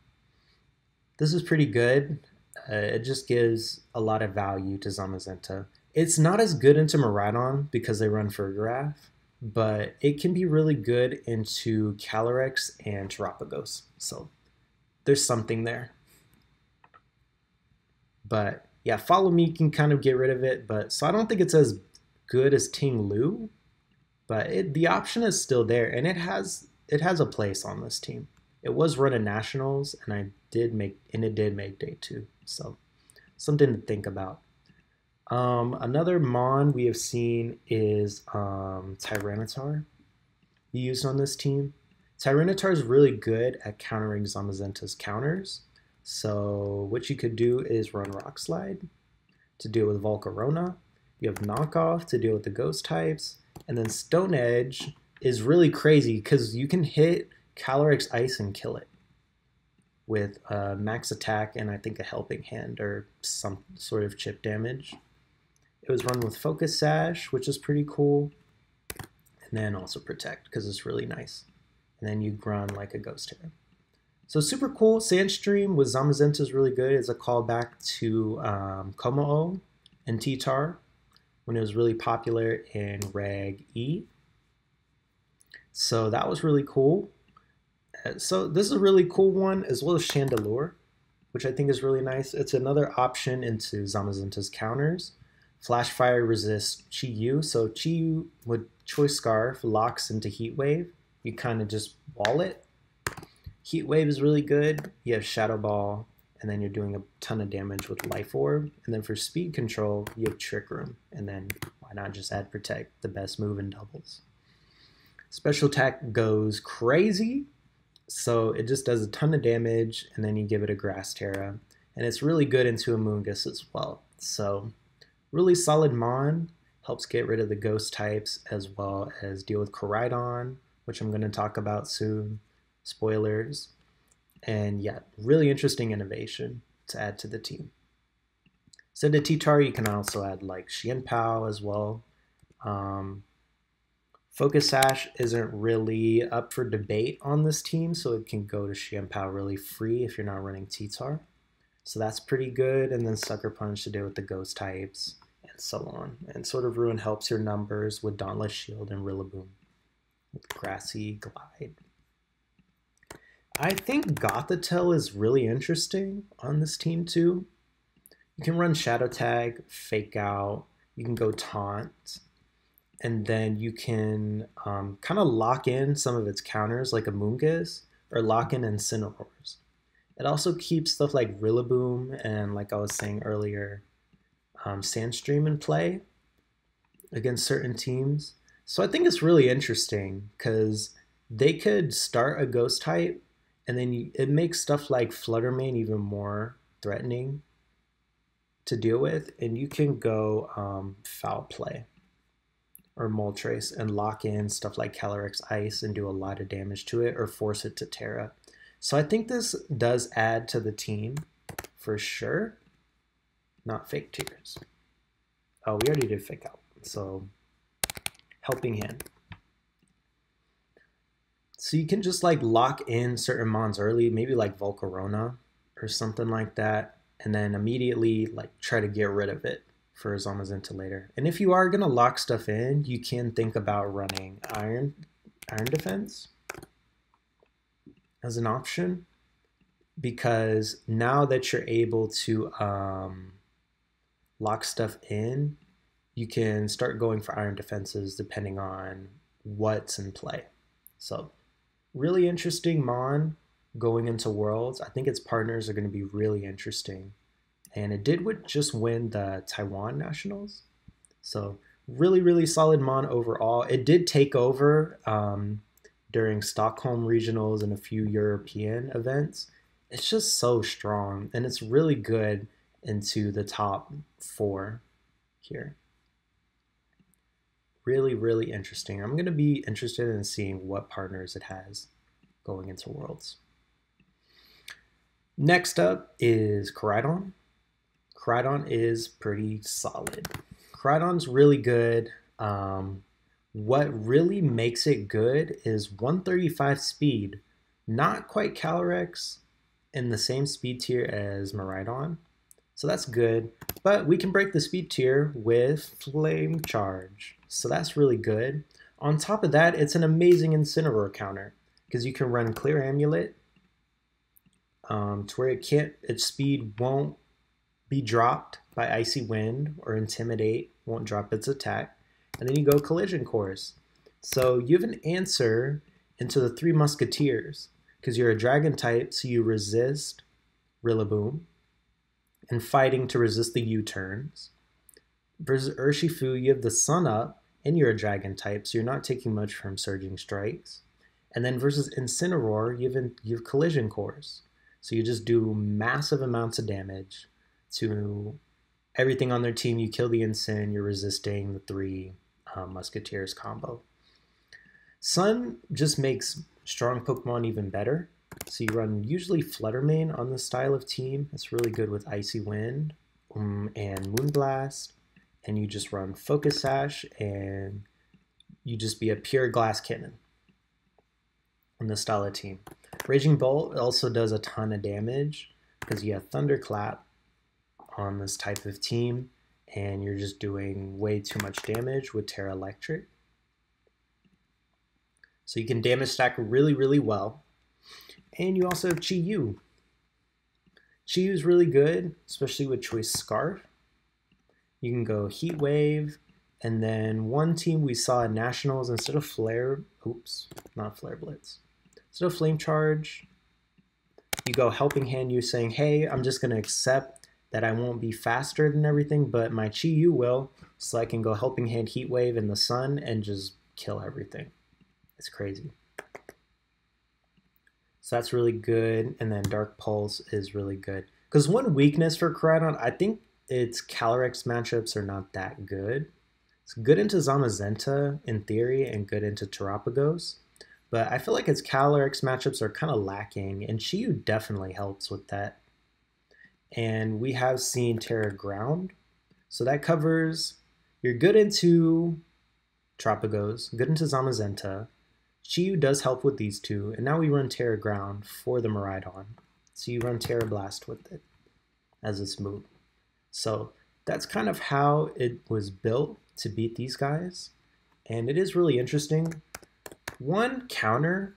This is pretty good. It just gives a lot of value to Zamazenta. It's not as good into Miraidon because they run Fergaraf, but it can be really good into Calyrex and Terapagos. So there's something there. But yeah, Follow Me can kind of get rid of it, but so I don't think it's as good as Tinglu, but the option is still there, and it has a place on this team. It was running nationals, and it did make day 2, so something to think about. Another Mon we have seen is Tyranitar used on this team. Tyranitar is really good at countering Zamazenta's counters. So what you could do is run Rock Slide to deal with Volcarona. You have Knockoff to deal with the ghost types. And then Stone Edge is really crazy because you can hit Calyrex Ice and kill it with max attack and I think a helping hand or some sort of chip damage. It was run with Focus Sash, which is pretty cool. And then also Protect because it's really nice. And then you run like a Ghost Terror. So super cool. Sandstream with Zamazenta is really good. It's a callback to Komo-o and T-Tar when it was really popular in Reg-G. So that was really cool. So this is a really cool one, as well as Chandelure, which I think is really nice. It's another option into Zamazenta's counters. Flash Fire resists Chi-Yu, so Chi-Yu with Choice Scarf locks into Heat Wave. You kind of just wall it. Heat Wave is really good. You have Shadow Ball, and then you're doing a ton of damage with Life Orb. And then for speed control, you have Trick Room. And then why not just add Protect, the best move in doubles. Special attack goes crazy, so it just does a ton of damage, and then you give it a Grass Terra. And it's really good into Amoonguss as well. So really solid Mon, helps get rid of the ghost types as well as deal with Koraidon, which I'm going to talk about soon. Spoilers. And yeah, really interesting innovation to add to the team. So to T-Tar, you can also add like Xianpao as well. Focus Sash isn't really up for debate on this team, so it can go to Xianpao really free if you're not running T-Tar. So that's pretty good. And then Sucker Punch to deal with the ghost types and so on. And Sword of Ruin helps your numbers with Dauntless Shield and Rillaboom with Grassy Glide. I think Gothitelle is really interesting on this team too. You can run Shadow Tag, Fake Out, you can go Taunt, and then you can kind of lock in some of its counters like Amoonguss, or lock in Incineroars. It also keeps stuff like Rillaboom and, like I was saying earlier, Sandstream in play against certain teams. So I think it's really interesting because they could start a ghost type, and then it makes stuff like Fluttermane even more threatening to deal with, and you can go Foul Play or Moltres and lock in stuff like Calyrex Ice and do a lot of damage to it, or force it to Terra. So I think this does add to the team for sure. Not Fake Tears. Oh, we already did Fake Out. So Helping Hand. So you can just like lock in certain mons early, maybe like Volcarona or something like that, and then immediately like try to get rid of it for Zamazenta later. And if you are going to lock stuff in, you can think about running Iron Defense as an option, because now that you're able to lock stuff in, you can start going for Iron Defenses depending on what's in play. So really interesting Mon going into Worlds. I think its partners are going to be really interesting. And it did just win the Taiwan Nationals. So really, really solid Mon overall. It did take over during Stockholm Regionals and a few European events. It's just so strong, and it's really good into the top 4 here. Really, really interesting. I'm going to be interested in seeing what partners it has going into Worlds. Next up is Koraidon. Koraidon is pretty solid. Koraidon's really good. What really makes it good is 135 speed. Not quite Calyrex in the same speed tier as Miraidon. So that's good. But we can break the speed tier with Flame Charge. So that's really good. On top of that, it's an amazing Incineroar counter, because you can run Clear Amulet to where its speed won't be dropped by Icy Wind, or Intimidate won't drop its attack. And then you go Collision Course. So you have an answer into the 3 Musketeers, because you're a Dragon type, so you resist Rillaboom, and fighting to resist the U-turns. Versus Urshifu, you have the Sun Up, and you're a Dragon type, so you're not taking much from Surging Strikes. And then versus Incineroar, you have Collision Course. So you just do massive amounts of damage to everything on their team. You kill the Incin, you're resisting the 3 Musketeers combo. Sun just makes strong Pokemon even better. So you run usually Fluttermane on this style of team. It's really good with Icy Wind and Moonblast. And you just run Focus Sash, and you just be a pure Glass Cannon on this style of team. Raging Bolt also does a ton of damage, because you have Thunderclap on this type of team, and you're just doing way too much damage with Terra Electric. So you can damage stack really, really well. And you also have Chi-Yu. Chi-Yu is really good, especially with Choice Scarf. You can go Heat Wave, and then one team we saw in Nationals, instead of Flare, not Flare Blitz. Instead of Flame Charge, you go Helping Hand, you saying, hey, I'm just going to accept that I won't be faster than everything, but my Chi-Yu will, so I can go Helping Hand, Heat Wave in the sun and just kill everything. It's crazy. So that's really good, and then Dark Pulse is really good. Because one weakness for Koraidon, I think its Calyrex matchups are not that good. It's good into Zamazenta in theory, and good into Terapagos. But I feel like its Calyrex matchups are kind of lacking, and Chi-Yu definitely helps with that. And we have seen Terra Ground. So that covers, you're good into Terapagos, good into Zamazenta. Chi-Yu does help with these two, and now we run Terra Ground for the Miraidon. So you run Terra Blast with it as its move. So that's kind of how it was built to beat these guys. And it is really interesting. One counter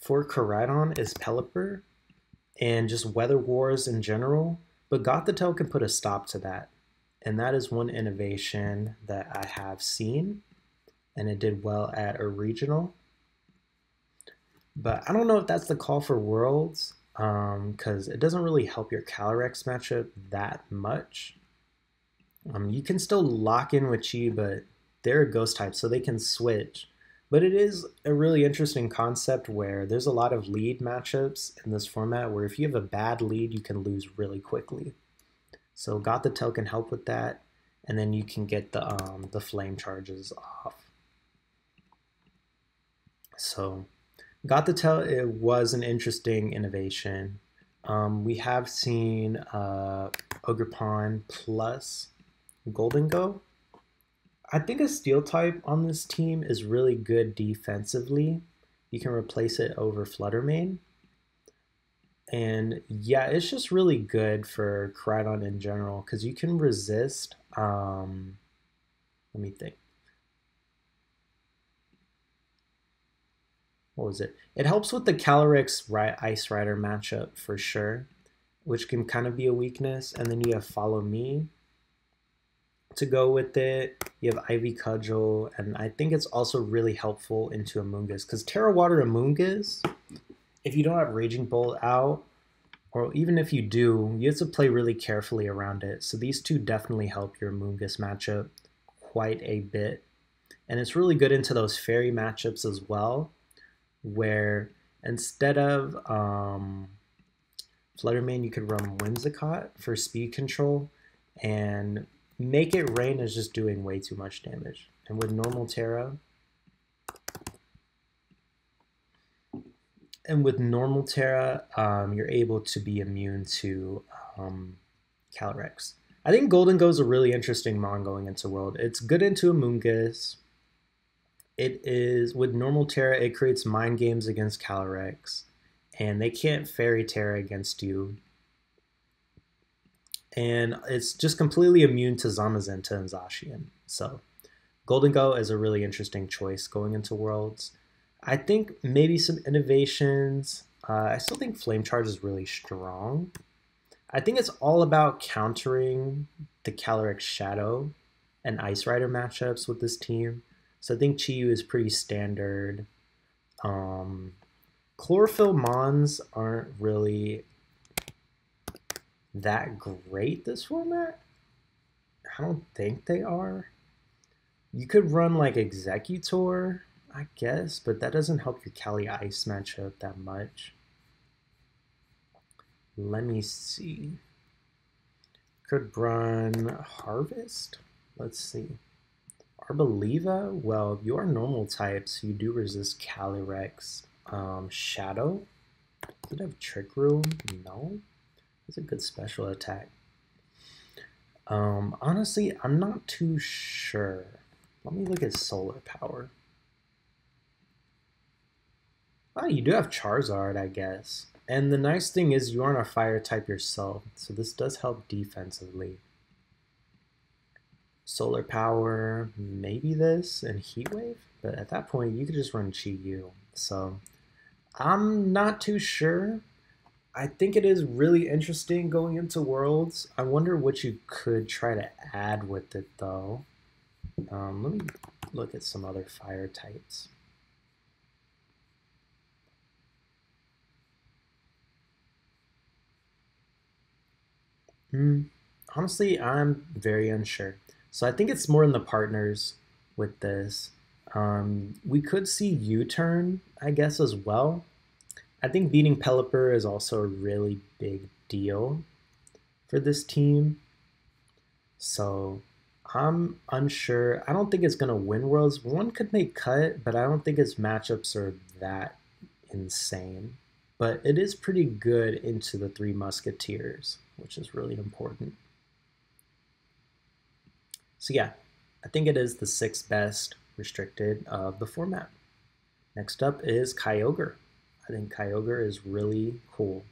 for Koraidon is Pelipper and just Weather Wars in general, but Gothitelle can put a stop to that. And that is one innovation that I have seen, and it did well at a regional. But I don't know if that's the call for Worlds, because it doesn't really help your Calyrex matchup that much. You can still lock in with Chi, but they're a ghost type, so they can switch. But it is a really interesting concept where there's a lot of lead matchups in this format where if you have a bad lead, you can lose really quickly. So Gothitelle can help with that, and then you can get the flame charges off. So Gothitelle, it was an interesting innovation. We have seen Ogerpon plus Golden Go. I think a steel type on this team is really good defensively. You can replace it over Fluttermane. And yeah, it's just really good for Koraidon in general because you can resist Let me think. What was it? It helps with the Calyrex Ice Rider matchup for sure, which can kind of be a weakness. And then you have Follow Me to go with it. You have Ivy Cudgel, and I think it's also really helpful into Amoonguss, because Terra Water Amoonguss, if you don't have Raging Bolt out, or even if you do, you have to play really carefully around it. So these two definitely help your Amoonguss matchup quite a bit. And it's really good into those fairy matchups as well, where instead of Fluttermane, you could run Whimsicott for speed control, and Make It Rain is just doing way too much damage. And with normal Terra, you're able to be immune to Calyrex. I think Golden Go is a really interesting mon going into World. It's good into Amoonguss. It is, with normal Terra, it creates mind games against Calyrex, and they can't Fairy Terra against you. And it's just completely immune to Zamazenta and Zacian. So Golden Go is a really interesting choice going into Worlds. I think maybe some innovations. I still think Flame Charge is really strong. I think it's all about countering the Calyrex Shadow and Ice Rider matchups with this team. So I think Chi-Yu is pretty standard. Chlorophyll Mons aren't really that great this format. I don't think they are. You could run like Executor, I guess, but that doesn't help your Caly-Ice matchup that much. Let me see. Could run Harvest. Let's see. Arboliva, well, you are normal type, so you do resist Calyrex. Shadow, does it have Trick Room? No. It's a good special attack. Honestly, I'm not too sure. Let me look at Solar Power. Oh, you do have Charizard, I guess. And the nice thing is you aren't a fire type yourself, so this does help defensively. Solar Power, maybe this, and Heat Wave, but at that point you could just run Chi-Yu. So I'm not too sure. I think it is really interesting going into Worlds. I wonder what you could try to add with it though. Let me look at some other fire types. Honestly, I'm very unsure. So I think it's more in the partners with this. We could see U-turn, I guess, as well. I think beating Pelipper is also a really big deal for this team. So I'm unsure. I don't think it's going to win Worlds. One could make cut, but I don't think its matchups are that insane. But it is pretty good into the Three Musketeers, which is really important. So yeah, I think it is the 6th best restricted of the format. Next up is Kyogre. I think Kyogre is really cool.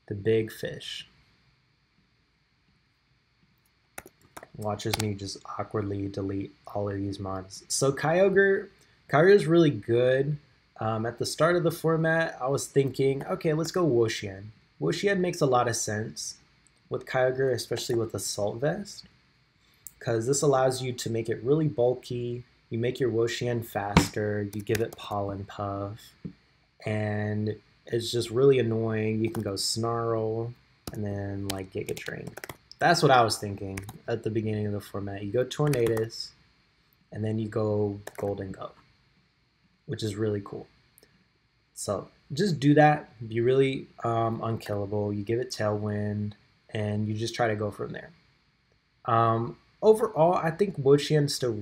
The big fish. Watches me just awkwardly delete all of these mons. So Kyogre is really good. At the start of the format, I was thinking, okay, let's go Wo-Chien. Wo-Chien makes a lot of sense with Kyogre, especially with Assault Vest, because this allows you to make it really bulky. You make your Wo-Chien faster, you give it Pollen Puff, and it's just really annoying. You can go Snarl and then like Giga Drain. That's what I was thinking at the beginning of the format. You go Tornadus, and then you go Golden Go, which is really cool. So just do that. Be really unkillable. You give it Tailwind, and you just try to go from there. Overall, I think Wo-Chien still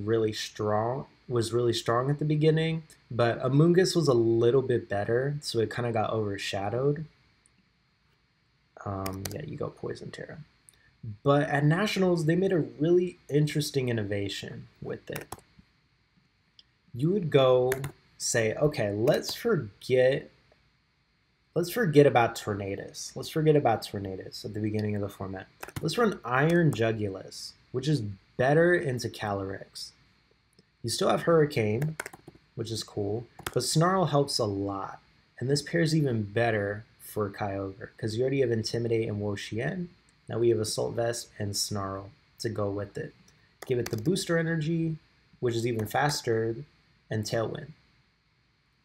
was really strong at the beginning, but Amoonguss was a little bit better, so it kind of got overshadowed. Yeah, you go Poison Terra. But at Nationals, they made a really interesting innovation with it. You would go say, okay, let's forget about Tornadus. Let's forget about Tornadus at the beginning of the format. Let's run Iron Jugulus, which is better into Calyrex. You still have Hurricane, which is cool, but Snarl helps a lot. And this pairs even better for Kyogre, because you already have Intimidate and Wo-Chien. Now we have Assault Vest and Snarl to go with it. Give it the Booster Energy, which is even faster, and Tailwind.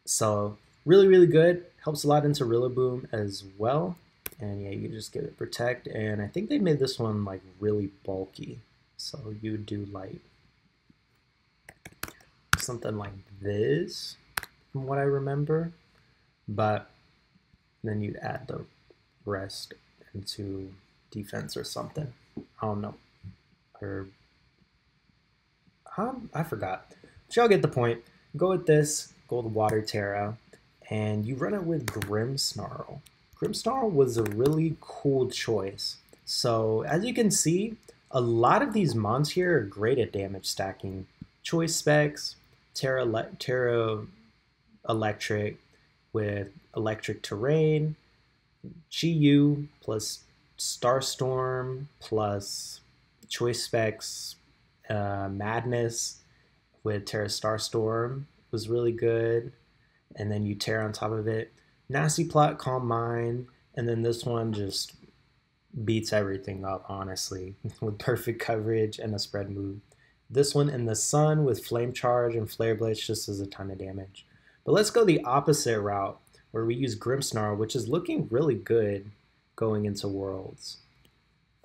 So really, really good. Helps a lot into Rillaboom as well. And yeah, you just give it Protect. And I think they made this one like really bulky. So you would do like something like this, from what I remember. But then you'd add the rest into defense or something. I don't know. Or I forgot. But y'all get the point. Go with this, go with Water Terra, and you run it with Grimmsnarl. Grimmsnarl was a really cool choice. So as you can see, a lot of these mons here are great at damage stacking. Choice specs, Terra Electric with Electric Terrain, Chi-Yu plus Starstorm plus choice specs, Madness with Terra Starstorm was really good. And then you Terra on top of it. Nasty Plot, Calm Mind, and then this one just beats everything up, honestly, with perfect coverage and a spread move. This one in the Sun with Flame Charge and Flare Blitz just does a ton of damage. But let's go the opposite route, where we use Grimmsnarl, which is looking really good going into Worlds.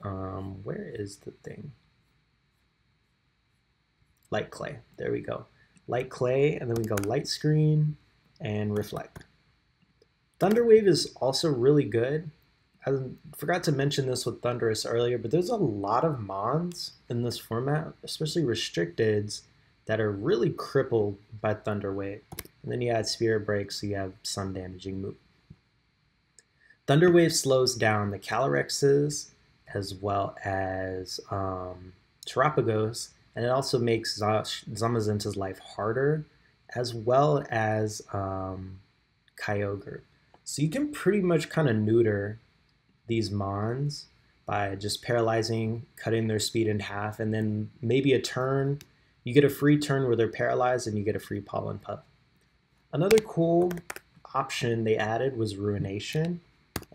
Where is the thing? Light Clay. There we go. Light Clay, and then we go Light Screen and Reflect. Thunder Wave is also really good. I forgot to mention this with Thundurus earlier, but there's a lot of mons in this format, especially restricteds, that are really crippled by Thunder Wave. And then you add Spirit Break, so you have sun damaging move. Thunder Wave slows down the Calyrexes as well as Terapagos, and it also makes Zamazenta's life harder, as well as Kyogre. So you can pretty much kind of neuter these mons by just paralyzing, cutting their speed in half, and then maybe a turn. You get a free turn where they're paralyzed, and you get a free Pollen Puff. Another cool option they added was Ruination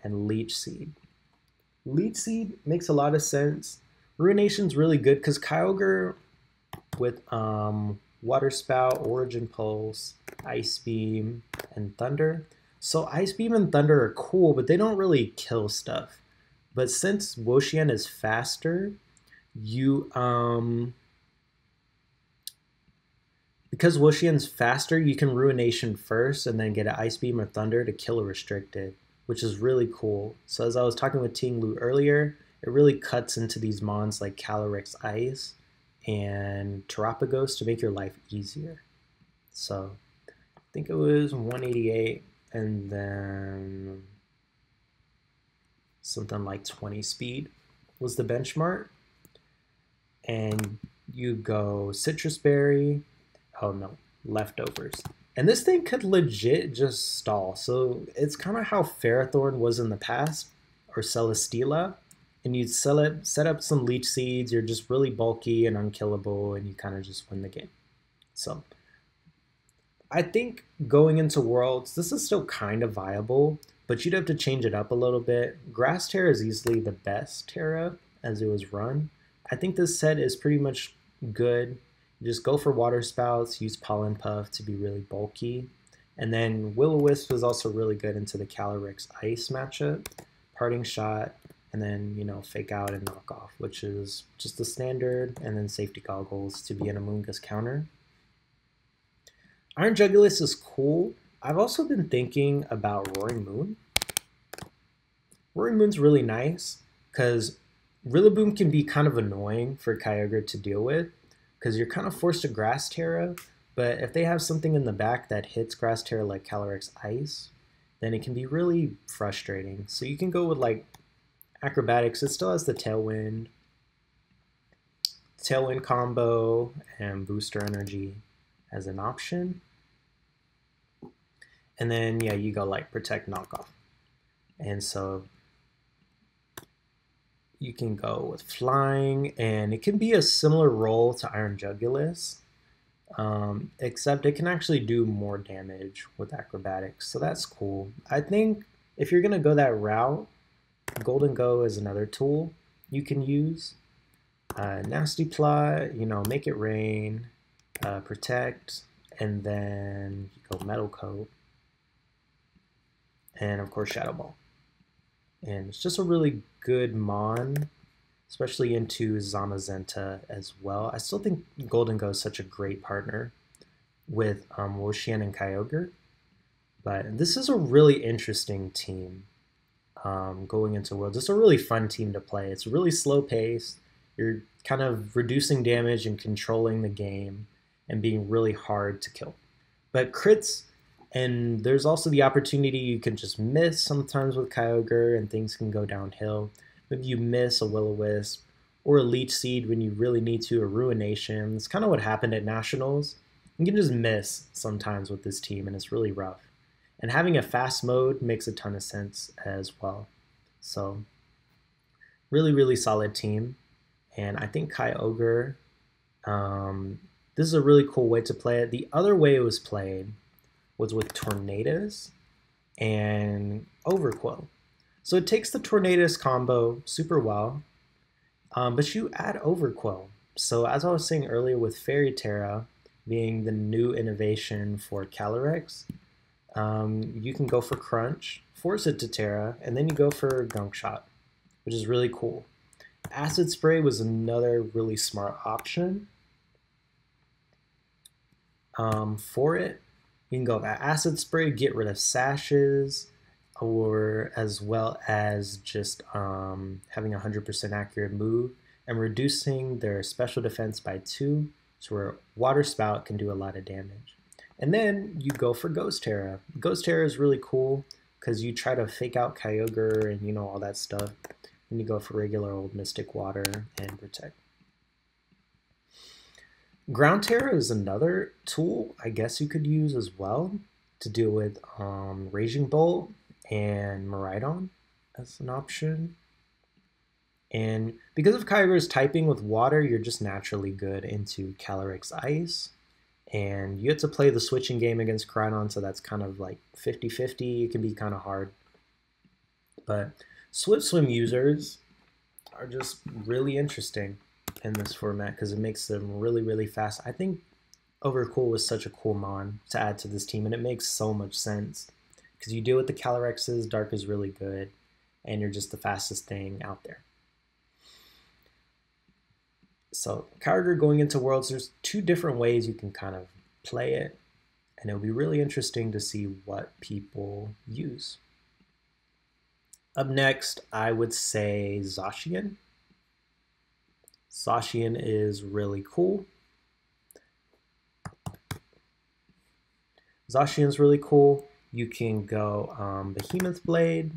and Leech Seed. Leech Seed makes a lot of sense. Ruination's really good because Kyogre with Water Spout, Origin Pulse, Ice Beam, and Thunder. So Ice Beam and Thunder are cool, but they don't really kill stuff. But since Wo-Chien is faster, you because Wo-Chien's faster, you can Ruination first and then get an Ice Beam or Thunder to kill a restricted, which is really cool. So as I was talking with Ting Lu earlier, it really cuts into these mons like Calyrex Ice and Terapagos to make your life easier. So I think it was 188 and then something like 20 speed was the benchmark. And you go Citrus Berry, oh no, Leftovers. And this thing could legit just stall. So it's kind of how Ferrothorn was in the past, or Celesteela. And you'd set up some Leech Seeds, you're just really bulky and unkillable, and you kind of just win the game. So I think going into Worlds, this is still kind of viable, but you'd have to change it up a little bit. Grass Terra is easily the best Terra as it was run. I think this set is pretty much good. You just go for Water Spouts, use Pollen Puff to be really bulky. And then Will-O-Wisp was also really good into the Calyrex Ice matchup. Parting Shot, and then, you know, Fake Out and Knock Off, which is just the standard, and then Safety Goggles to be an Amoonguss counter. Iron Jugulis is cool. I've also been thinking about Roaring Moon. Roaring Moon's really nice, because Rillaboom can be kind of annoying for Kyogre to deal with, because you're kind of forced to Grass Terra, but if they have something in the back that hits Grass Terra like Calyrex Ice, then it can be really frustrating. So you can go with like Acrobatics. It still has the Tailwind combo and Booster Energy as an option. And then, yeah, you go like Protect, Knock Off. And so you can go with flying, and it can be a similar role to Iron Jugulus, except it can actually do more damage with acrobatics, so that's cool. I think if you're gonna go that route, Golden Go is another tool you can use. Nasty Plot, you know, make it rain, protect, and then you go Metal Coat, and of course Shadow Ball. And it's just a really good mon, especially into Zamazenta as well. I still think Golden Go is such a great partner with Woshian and Kyogre, but this is a really interesting team going into Worlds. It's a really fun team to play. It's really slow paced. You're kind of reducing damage and controlling the game and being really hard to kill. But crits, and there's also the opportunity you can just miss sometimes with Kyogre and things can go downhill. Maybe you miss a Will-O-Wisp or a Leech Seed when you really need to, or Ruination. It's kind of what happened at Nationals. You can just miss sometimes with this team, and it's really rough. And having a fast mode makes a ton of sense as well. So really, really solid team. And I think Kyogre, this is a really cool way to play it. The other way it was played was with Tornadus and Overqwil. So it takes the Tornadus combo super well, but you add Overqwil. So as I was saying earlier with Fairy Terra being the new innovation for Calyrex, you can go for Crunch, force it to Terra, and then you go for Gunk Shot, which is really cool. Acid Spray was another really smart option for it. You can go with Acid Spray, get rid of Sashes, or as well as just having a 100% accurate move and reducing their special defense by 2, so where Water Spout can do a lot of damage. And then you go for Ghost Terra. Ghost Terra is really cool because you try to fake out Kyogre and you know all that stuff. And you go for regular old Mystic Water and Protect. Ground Terra is another tool I guess you could use as well to deal with Raging Bolt and Miraidon as an option. And because of Kyogre's typing with water, you're just naturally good into Calyrex Ice. And you have to play the switching game against Koraidon, so that's kind of like 50-50. It can be kind of hard. But Swift Swim users are just really interesting in this format because it makes them really, really fast. I think Overqwil was such a cool mon to add to this team, and it makes so much sense because you deal with the Calyrexes, Dark is really good, and you're just the fastest thing out there. So Kyogre going into Worlds, there's 2 different ways you can kind of play it, and it'll be really interesting to see what people use. Up next, I would say Zacian. Zacian is really cool. Zacian's really cool. You can go Behemoth Blade,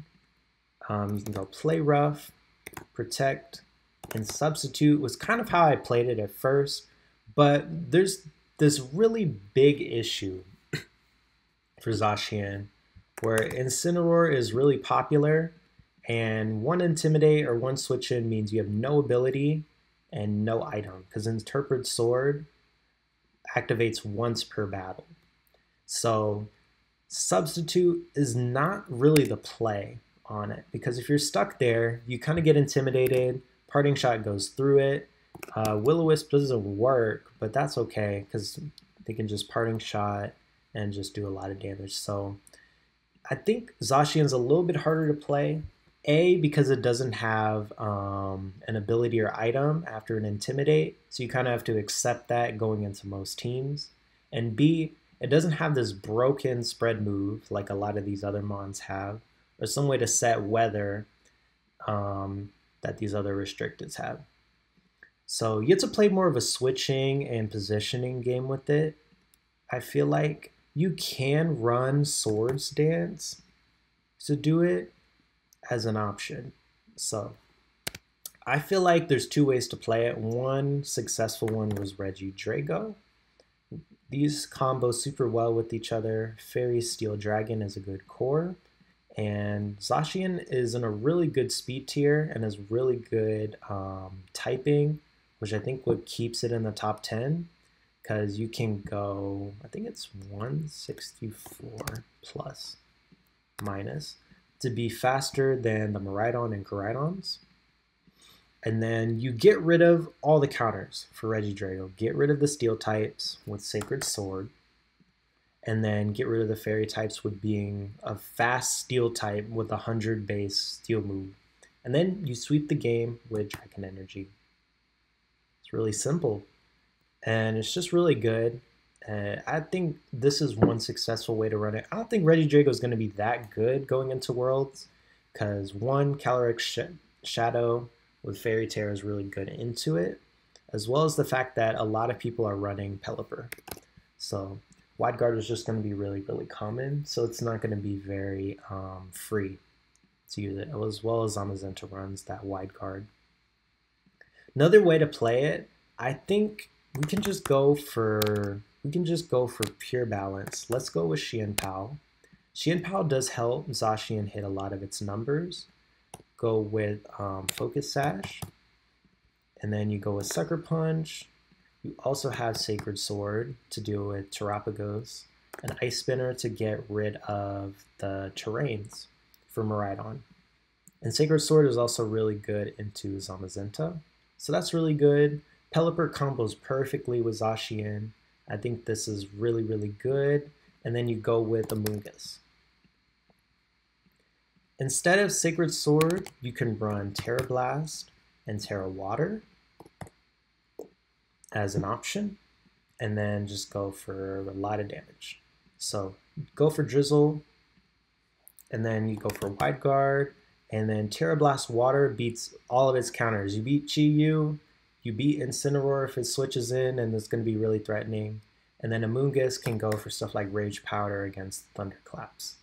you can go Play Rough, Protect, and Substitute was kind of how I played it at first, but there's this really big issue for Zacian where Incineroar is really popular, and 1 Intimidate or 1 Switch In means you have no ability and no item, because Interpret Sword activates once per battle. So Substitute is not really the play on it, because if you're stuck there, you kind of get intimidated, Parting Shot goes through it, Will-O-Wisp doesn't work, but that's okay, because they can just Parting Shot and just do a lot of damage. So I think Zacian's a little bit harder to play, A, because it doesn't have an ability or item after an Intimidate, so you kind of have to accept that going into most teams, and B, it doesn't have this broken spread move like a lot of these other mons have, or some way to set weather that these other restricteds have. So you have to play more of a switching and positioning game with it. I feel like you can run Swords Dance to do it as an option. So I feel like there's 2 ways to play it. One successful one was Reg-G Drago. These combo super well with each other. Fairy Steel Dragon is a good core. And Zacian is in a really good speed tier and has really good typing, which I think what keeps it in the top 10, because you can go, I think it's 164 plus minus to be faster than the Miraidon and Koraidons. And then you get rid of all the counters for Regidrago. Get rid of the steel types with Sacred Sword. And then get rid of the fairy types with being a fast steel type with a 100 base steel move. And then you sweep the game with Dragon Energy. It's really simple. And it's just really good. I think this is one successful way to run it. I don't think Regidrago is going to be that good going into Worlds, because one, Caly-Shadow with Fairy Tera is really good into it, as well as the fact that a lot of people are running Pelipper. So Wide Guard is just going to be really, really common, so it's not going to be very free to use it, as well as Zamazenta runs that Wide Guard. Another way to play it, I think we can just go for pure balance. Let's go with Xianpao. Xianpao does help Zacian hit a lot of its numbers. Go with Focus Sash, and then you go with Sucker Punch. You also have Sacred Sword to deal with Terapagos, an Ice Spinner to get rid of the terrains for Miraidon. And Sacred Sword is also really good into Zamazenta, so that's really good. Pelipper combos perfectly with Zacian. I think this is really, really good. And then you go with Amoonguss. Instead of Sacred Sword, you can run Terra Blast and Terra Water as an option, and then just go for a lot of damage. So go for Drizzle, and then you go for Wide Guard, and then Terra Blast Water beats all of its counters. You beat Chi-Yu, you beat Incineroar if it switches in, and it's going to be really threatening. And then Amoonguss can go for stuff like Rage Powder against Thunderclaps,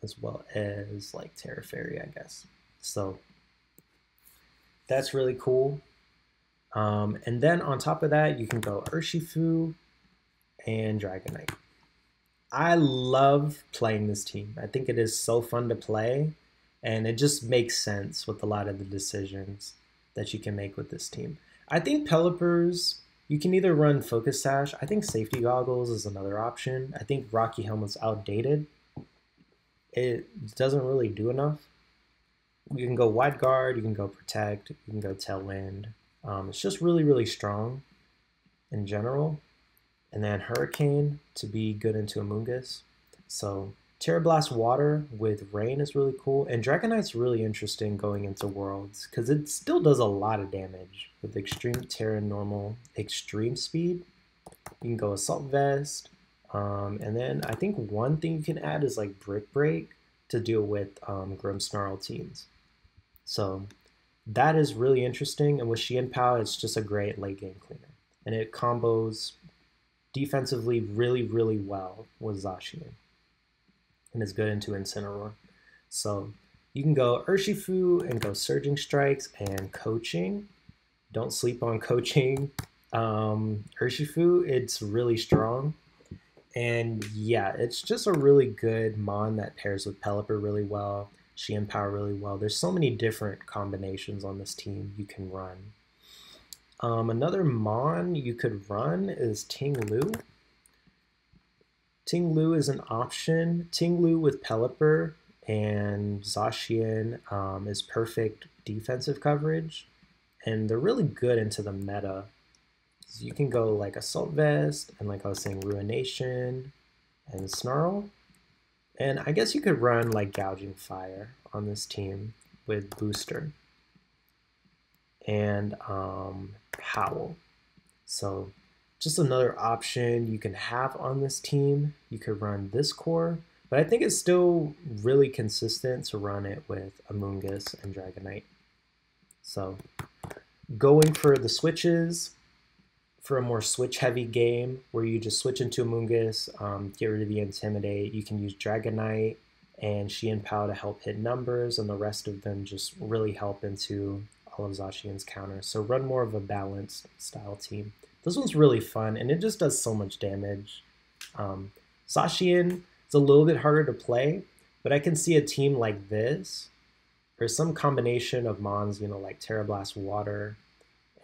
as well as like Terra Fairy, I guess. So that's really cool. And then on top of that, you can go Urshifu and Dragonite. I love playing this team. I think it is so fun to play, and it just makes sense with a lot of the decisions that you can make with this team. I think Pelippers, you can either run Focus Sash. I think Safety Goggles is another option. I think Rocky Helmet's outdated. It doesn't really do enough. You can go Wide Guard, you can go Protect, you can go Tailwind. It's just really, really strong in general. And then Hurricane to be good into Amoonguss. So Terra Blast Water with Rain is really cool. And Dragonite's really interesting going into Worlds, because it still does a lot of damage with Extreme Terra Normal, Extreme Speed. You can go Assault Vest. And then I think one thing you can add is like Brick Break to deal with Grimmsnarl teams. So that is really interesting. And with Xianpao, it's just a great late game cleaner. And it combos defensively really, really well with Zacian. And is good into Incineroar. So you can go Urshifu and go Surging Strikes and Coaching. Don't sleep on Coaching. Urshifu, it's really strong. And yeah, it's just a really good Mon that pairs with Pelipper really well, Xianpao really well. There's so many different combinations on this team you can run. Another Mon you could run is Ting-Lu. Ting-Lu is an option. Ting-Lu with Pelipper and Zacian is perfect defensive coverage, and they're really good into the meta. So you can go like Assault Vest and, like I was saying, Ruination and Snarl. And I guess you could run like Gouging Fire on this team with Booster and Howl. So just another option you can have on this team. You could run this core, but I think it's still really consistent to run it with Amoonguss and Dragonite. So going for the switches, for a more switch-heavy game where you just switch into Amoonguss, get rid of the Intimidate, you can use Dragonite and Xianpao to help hit numbers, and the rest of them just really help into all of Zacian's counters. So run more of a balanced style team. This one's really fun, and it just does so much damage. Zacian, It's a little bit harder to play, but I can see a team like this, or some combination of mons, you know, like Terra Blast Water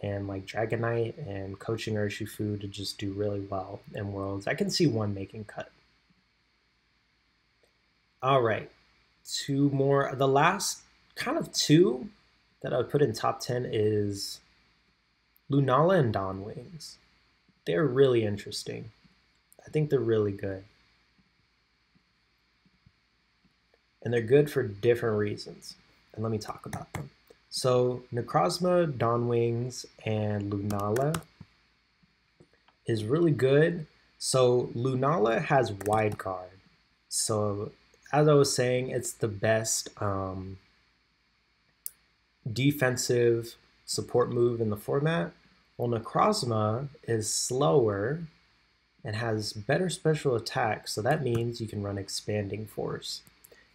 and like Dragonite and Coaching Urshifu to just do really well in Worlds. I can see one making cut. All right, two more. The last kind of two that I would put in top 10 is Lunala and Dawnwings. They're really interesting. I think they're really good. And they're good for different reasons. And let me talk about them. So Necrozma, Dawnwings, and Lunala is really good. So Lunala has Wide Guard. So as I was saying, it's the best defensive support move in the format. Well, Necrozma is slower and has better special attack, so that means you can run Expanding Force.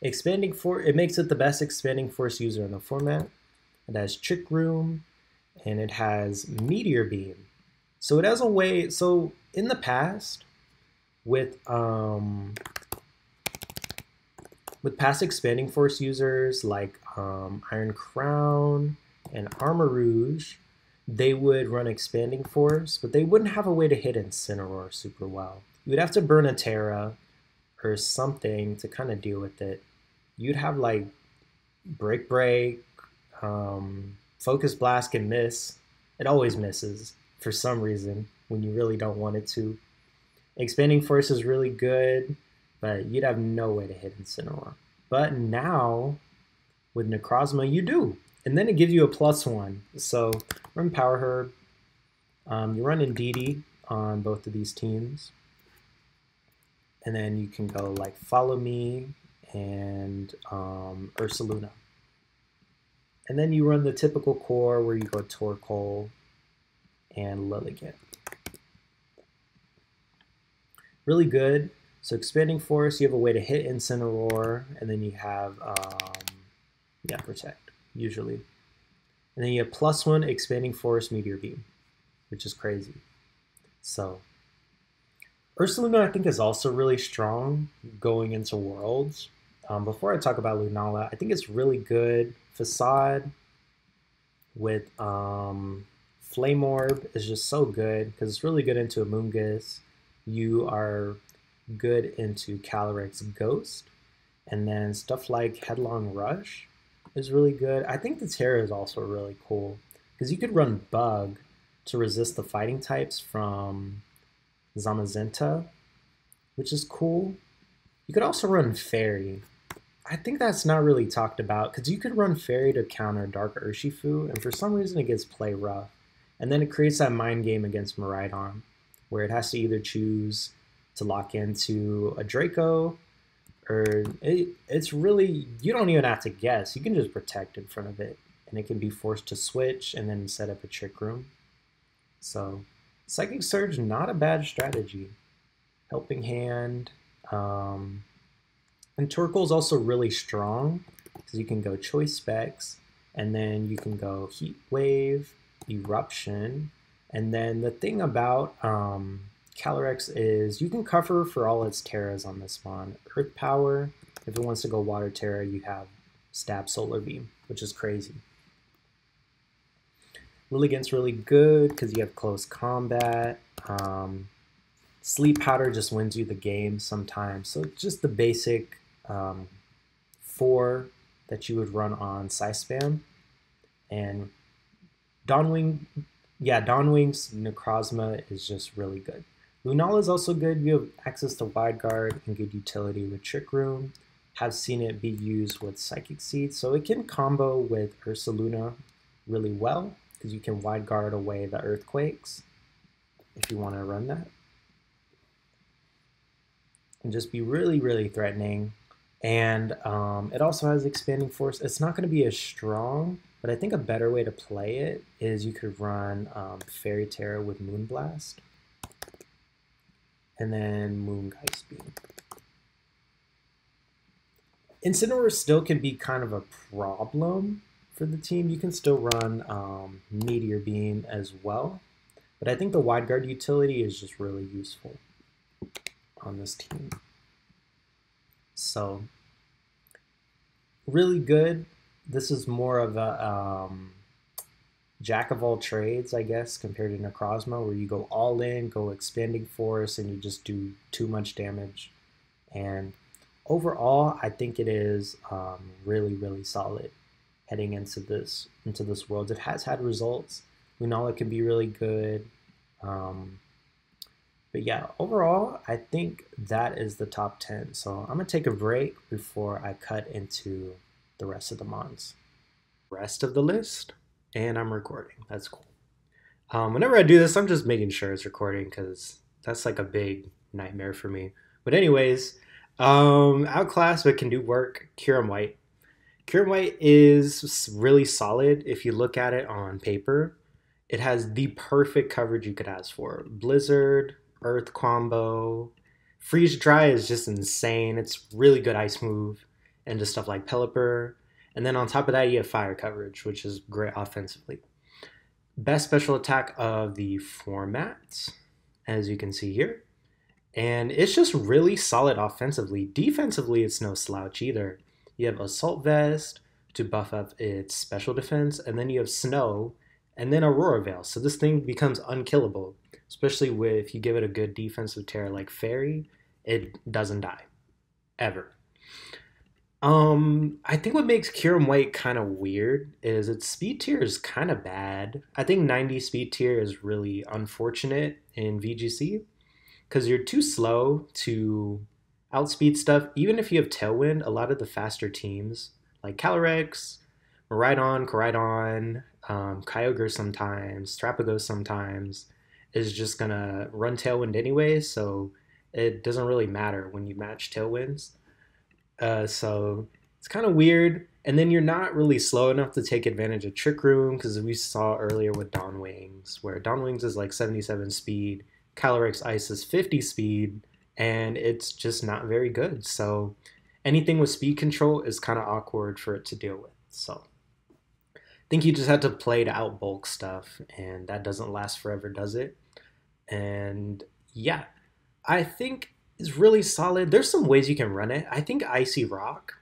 Expanding Force, it makes it the best Expanding Force user in the format. It has Trick Room, and it has Meteor Beam. So it has a way, so in the past, with past Expanding Force users like Iron Crown and Armor Rouge, they would run Expanding Force, but they wouldn't have a way to hit Incineroar super well. You would have to burn a Terra or something to kind of deal with it. You'd have like Break, Focus Blast can miss. It always misses for some reason when you really don't want it to. Expanding Force is really good, but you'd have no way to hit Incineroar. But now, with Necrozma, you do. And then it gives you a +1. So run Power Herb. You run Indeedee on both of these teams. And then you can go like Follow Me and Ursaluna. And then you run the typical core where you go Torkoal and Lilligant. Really good. So Expanding Force, you have a way to hit Incineroar, and then you have Protect, usually. And then you have +1 Expanding Force Meteor Beam, which is crazy. So Ursaluna, I think, is also really strong going into Worlds. Before I talk about Lunala, I think it's really good. Facade with Flame Orb is just so good because it's really good into Amoonguss. You are good into Calyrex Ghost, and then stuff like Headlong Rush is really good. I think the Terra is also really cool because you could run Bug to resist the fighting types from Zamazenta, which is cool. You could also run Fairy. I think that's not really talked about because you could run Fairy to counter Dark Urshifu, and for some reason it gets play rough. And then it creates that mind game against Miraidon, where it has to either choose to lock into a Draco, or it's really, you don't even have to guess. You can just protect in front of it, and it can be forced to switch and then set up a Trick Room. So Psychic Surge, not a bad strategy. Helping Hand. And Torkoal is also really strong because you can go Choice Specs, and then you can go Heat Wave, Eruption, and then the thing about Calyrex is you can cover for all its Terras on this spawn. Earth Power, if it wants to go Water Terra, you have Stab Solar Beam, which is crazy. Lilligant's really good because you have close combat. Sleep Powder just wins you the game sometimes. So it's just the basic 4 that you would run on Psyspam. And Dawnwings, Necrozma is just really good. Lunala is also good. You have access to Wide Guard and good utility with Trick Room. Have seen it be used with Psychic Seed, so it can combo with Ursaluna really well because you can Wide Guard away the Earthquakes if you want to run that. And just be really, really threatening. And it also has Expanding Force. It's not going to be as strong, but I think a better way to play it is you could run Fairy Terra with Moonblast. And then Moongeist Beam. Incineroar still can be kind of a problem for the team. You can still run Meteor Beam as well. But I think the Wide Guard utility is just really useful on this team. So really good. This is more of a jack of all trades, I guess, compared to Necrozma, where you go all in, go expanding force, and you just do too much damage. And overall, I think it is really, really solid heading into this world. It has had results. Lunala can be really good. But yeah, overall, I think that is the top 10. So I'm going to take a break before I cut into the rest of the mons. Rest of the list, and I'm recording. That's cool. Whenever I do this, I'm just making sure it's recording because that's like a big nightmare for me. But anyways, Outclassed but can do work. Kyurem White. Kyurem White is really solid if you look at it on paper. It has the perfect coverage you could ask for. Blizzard, Earth combo. Freeze Dry is just insane. It's really good ice move. And just stuff like Pelipper. And then on top of that, you have Fire coverage, which is great offensively. Best special attack of the format, as you can see here. And it's just really solid offensively. Defensively, it's no slouch either. You have Assault Vest to buff up its special defense, and then you have Snow, and then Aurora Veil. So this thing becomes unkillable, especially if you give it a good defensive tear like Fairy. It doesn't die, ever. I think what makes Kyurem White kind of weird is its speed tier is kind of bad. I think 90 speed tier is really unfortunate in VGC because you're too slow to outspeed stuff. Even if you have Tailwind, a lot of the faster teams like Calyrex, Miraidon, Koraidon, Kyogre sometimes, Terapagos sometimes, is just gonna run Tailwind anyway, so it doesn't really matter when you match Tailwinds. So it's kind of weird. And then you're not really slow enough to take advantage of Trick Room because we saw earlier with Dawn Wings, where Dawn Wings is like 77 speed, Calyrex Ice is 50 speed, and it's just not very good. So anything with speed control is kind of awkward for it to deal with. So I think you just have to play to outbulk stuff, and that doesn't last forever, does it? And yeah, I think is really solid. There's some ways you can run it. I think Icy Rock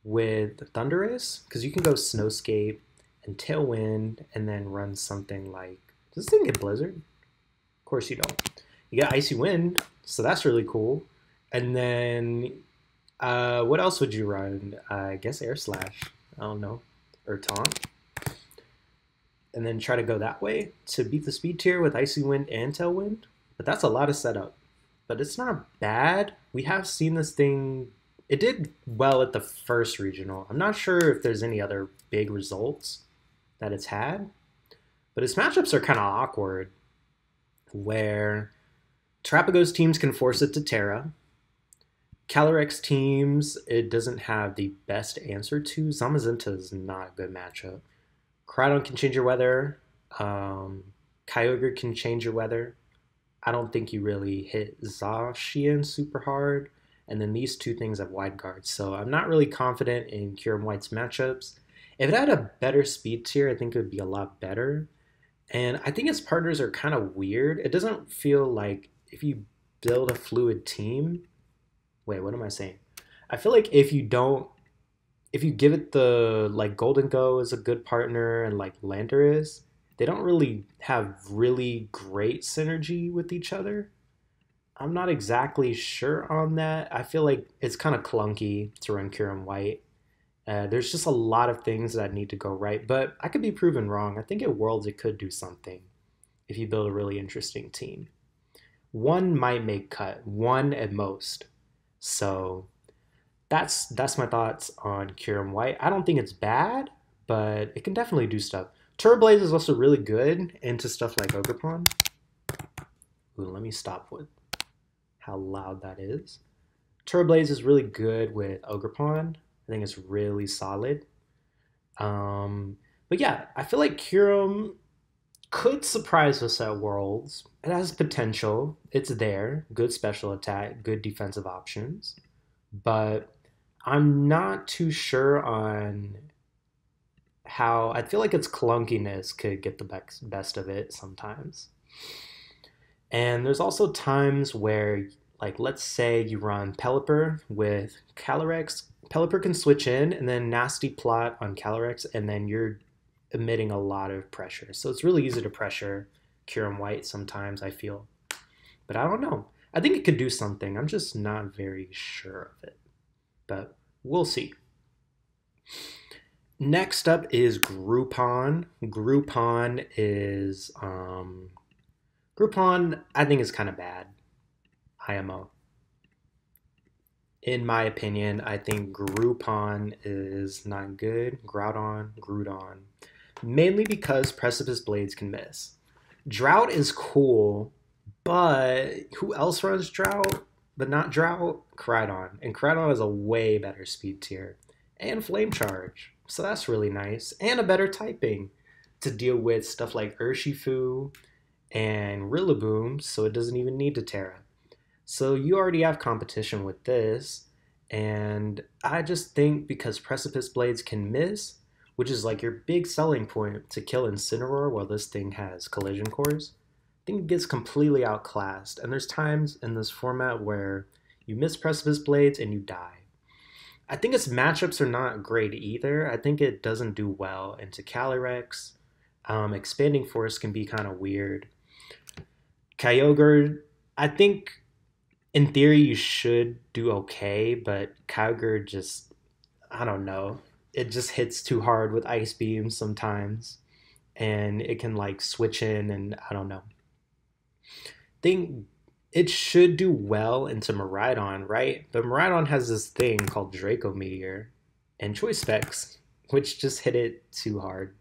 with Thundurus, because you can go Snowscape and Tailwind and then run something like, does this thing get Blizzard? Of course you don't. You get Icy Wind, so that's really cool. And then what else would you run? I guess Air Slash. I don't know. Or Taunt. And then try to go that way to beat the speed tier with Icy Wind and Tailwind. But that's a lot of setup. But it's not bad. We have seen this thing. It did well at the first regional. I'm not sure if there's any other big results that it's had. But its matchups are kind of awkward, where Terapagos teams can force it to Terra. Calyrex teams, it doesn't have the best answer to. Zamazenta is not a good matchup. Koraidon can change your weather. Kyogre can change your weather. I don't think you really hit Zacian super hard. And then these two things have wide guards. So I'm not really confident in Kyurem White's matchups. If it had a better speed tier, I think it would be a lot better. And I think its partners are kind of weird. It doesn't feel like if you build a fluid team. Wait, what am I saying? I feel like if you give it the, like, Golden Go is a good partner and like Landorus, they don't really have really great synergy with each other. I'm not exactly sure on that. I feel like it's kind of clunky to run Kyurem White. There's just a lot of things that need to go right, but I could be proven wrong. I think at Worlds it could do something if you build a really interesting team. One might make cut, one at most. So that's my thoughts on Kyurem White. I don't think it's bad, but it can definitely do stuff. Turblaze is also really good into stuff like Ogerpon. Ooh, let me stop with how loud that is. Turblaze is really good with Ogerpon. I think it's really solid. But yeah, I feel like Kyurem could surprise us at Worlds. It has potential. It's there. Good special attack, good defensive options. But I'm not too sure on how. I feel like its clunkiness could get the best of it sometimes. And there's also times where Like, let's say you run Pelipper with Calyrex. Pelipper can switch in and then Nasty Plot on Calyrex, and then you're emitting a lot of pressure. So it's really easy to pressure Kyurem White sometimes, I feel. But I don't know. I think it could do something. I'm just not very sure of it. But we'll see. Next up is Groupon. Groupon, I think, is kind of bad. IMO. In my opinion, I think Groupon is not good. Groudon. Mainly because Precipice Blades can miss. Drought is cool, but who else runs Drought? But not Drought? Koraidon. And Koraidon has a way better speed tier. And Flame Charge. So that's really nice. And a better typing to deal with stuff like Urshifu and Rillaboom, so it doesn't even need to Terra. So you already have competition with this, and I just think because Precipice Blades can miss, which is like your big selling point to kill Incineroar while this thing has collision cores, I think it gets completely outclassed. And there's times in this format where you miss Precipice Blades and you die. I think its matchups are not great either. I think it doesn't do well into Calyrex. Expanding Force can be kind of weird. Kyogre, I think in theory you should do okay, but Kyogre just, I don't know. It just hits too hard with Ice Beam sometimes. And it can like switch in and I don't know. Think it should do well into Miraidon, right? But Miraidon has this thing called Draco Meteor and Choice Specs, which just hit it too hard.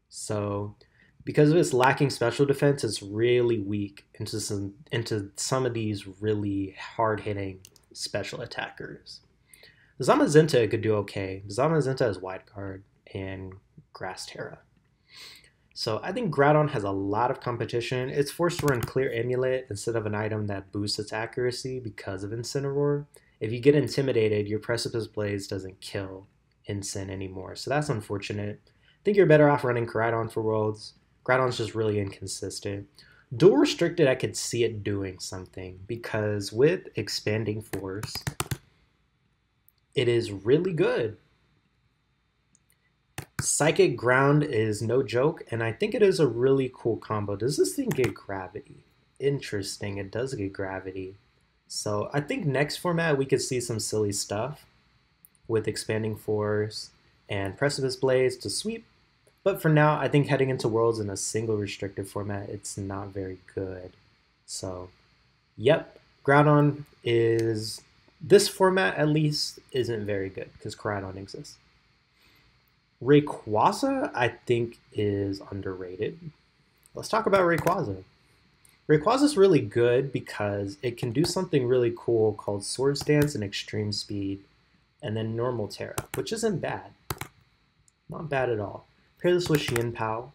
So because of its lacking special defense, it's really weak into some of these really hard-hitting special attackers. Zamazenta could do okay. Zamazenta has Wide Guard and Grass Terra. So I think Groudon has a lot of competition. It's forced to run Clear Amulet instead of an item that boosts its accuracy because of Incineroar. If you get intimidated, your Precipice Blades doesn't kill Incin anymore. So that's unfortunate. I think you're better off running Koraidon for Worlds. Groudon's just really inconsistent. Dual Restricted, I could see it doing something because with Expanding Force, it is really good. Psychic Ground is no joke, and I think it is a really cool combo. Does this thing get Gravity? Interesting, it does get Gravity. So I think next format we could see some silly stuff with Expanding Force and Precipice Blades to sweep. But for now, I think heading into Worlds in a single restricted format, it's not very good. So, yep, Groudon is, this format at least, isn't very good because Koraidon exists. Rayquaza, I think, is underrated. Let's talk about Rayquaza. Rayquaza is really good because it can do something really cool called Swords Dance and Extreme Speed, and then Normal Terra, which isn't bad. Not bad at all. Pair this with Xianpao.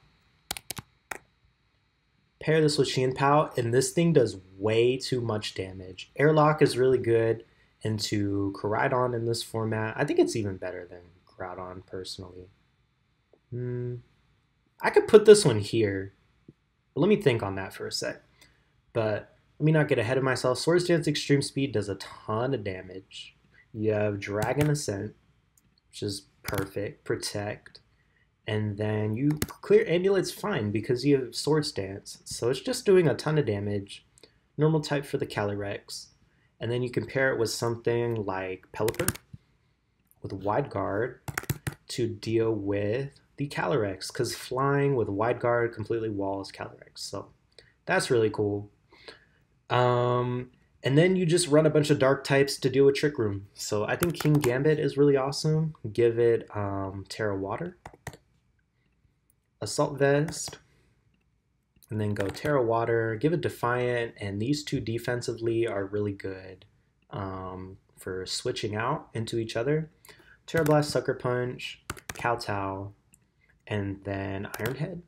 And this thing does way too much damage. Airlock is really good into Koraidon in this format. I think it's even better than Groudon, personally. I could put this one here. But let me think on that for a sec. But let me not get ahead of myself. Swords Dance Extreme Speed does a ton of damage. You have Dragon Ascent, which is perfect. Protect. And then you Clear Amulet's fine because you have Swords Dance. So it's just doing a ton of damage. Normal type for the Calyrex. And then you can pair it with something like Pelipper with Wide Guard to deal with the Calyrex, because flying with Wide Guard completely walls Calyrex. So that's really cool. And then you just run a bunch of dark types to deal with Trick Room. So I think King Gambit is really awesome. Give it Terra Water, Assault Vest, and then go Terra Water, give it Defiant, and these two defensively are really good for switching out into each other. Terra Blast, Sucker Punch, Kowtow, and then Iron Head.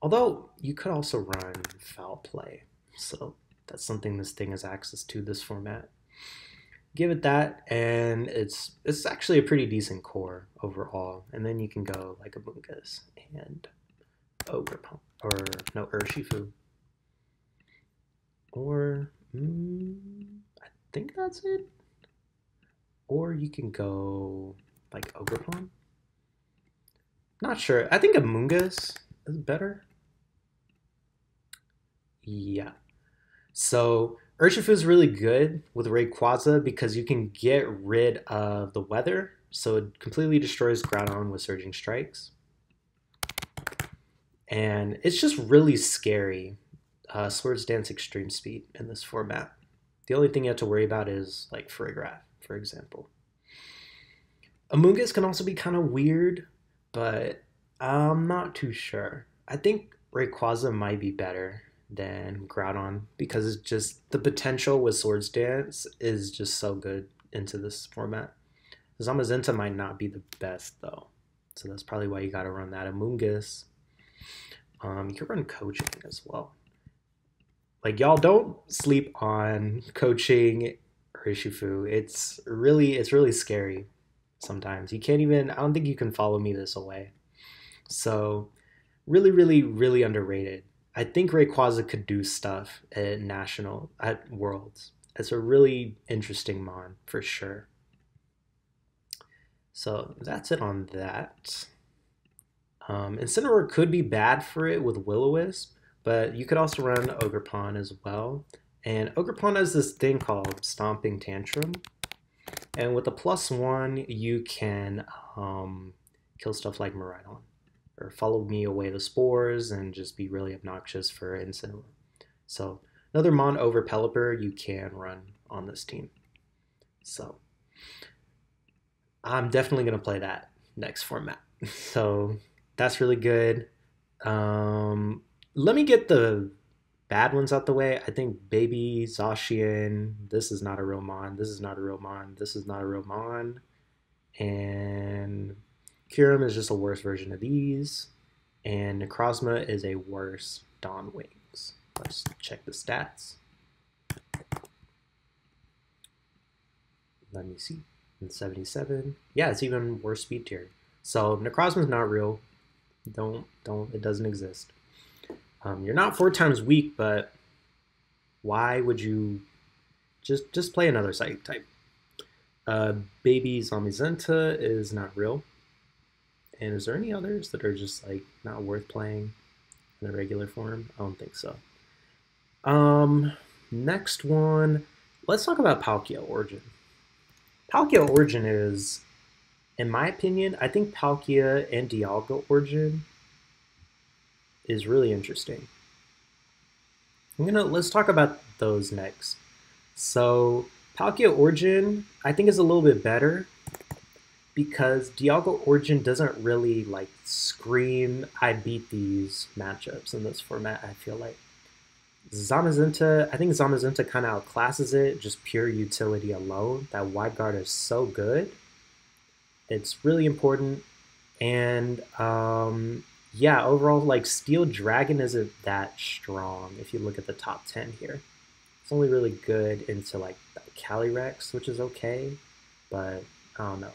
Although you could also run Foul Play, so that's something this thing has access to this format. Give it that, and it's actually a pretty decent core overall. And then you can go like a Bungus and Urshifu. Or think that's it. Or you can go like Ogerpon. Not sure. I think Amoonguss is better. Yeah. So Urshifu is really good with Rayquaza because you can get rid of the weather, so it completely destroys Groudon with Surging Strikes. And it's just really scary. Swords Dance Extreme Speed in this format. The only thing you have to worry about is like Farigiraf, for example. Amoonguss can also be kind of weird, but I'm not too sure. I think Rayquaza might be better than Groudon because it's just the potential with Swords Dance is just so good into this format. Zamazenta might not be the best though, so that's probably why you got to run that Amoonguss. You can run Coaching as well. Like, y'all don't sleep on Coaching Urshifu. It's really scary sometimes. You can't even, I don't think you can follow me this away. So really underrated. I think Rayquaza could do stuff at Worlds. It's a really interesting mon for sure. So that's it on that. Incineroar could be bad for it with Will-O-Wisp, but you could also run Ogerpon as well. And Ogerpon has this thing called Stomping Tantrum. And with a +1, you can kill stuff like Miraidon. Or Follow Me Away the Spores and just be really obnoxious for Incineroar. So another Mon over Pelipper you can run on this team. So I'm definitely going to play that next format. So that's really good. Let me get the bad ones out the way. I think Baby, Zacian, this is not a real Mon. This is not a real Mon. This is not a real Mon. And Kyurem is just a worse version of these. And Necrozma is a worse Dawn Wings. Let's check the stats. Let me see. In 77. Yeah, it's even worse speed tier. So Necrozma is not real. It doesn't exist. You're not 4 times weak, but why would you just play another psychic type? Baby Zamazenta is not real. And is there any others that are just like not worth playing in the regular form? I don't think so. Next one, let's talk about Palkia Origin. Palkia Origin is, in my opinion, I think Palkia and Dialga Origin is really interesting. Let's talk about those next. So Palkia Origin, I think, is a little bit better because Dialga Origin doesn't really like scream, I beat these matchups in this format, I feel like. Zamazenta, I think Zamazenta kind of outclasses it, just pure utility alone. That wide guard is so good. It's really important. And yeah, overall, like Steel Dragon isn't that strong if you look at the top 10 here. It's only really good into like Calyrex, which is okay, but I don't know.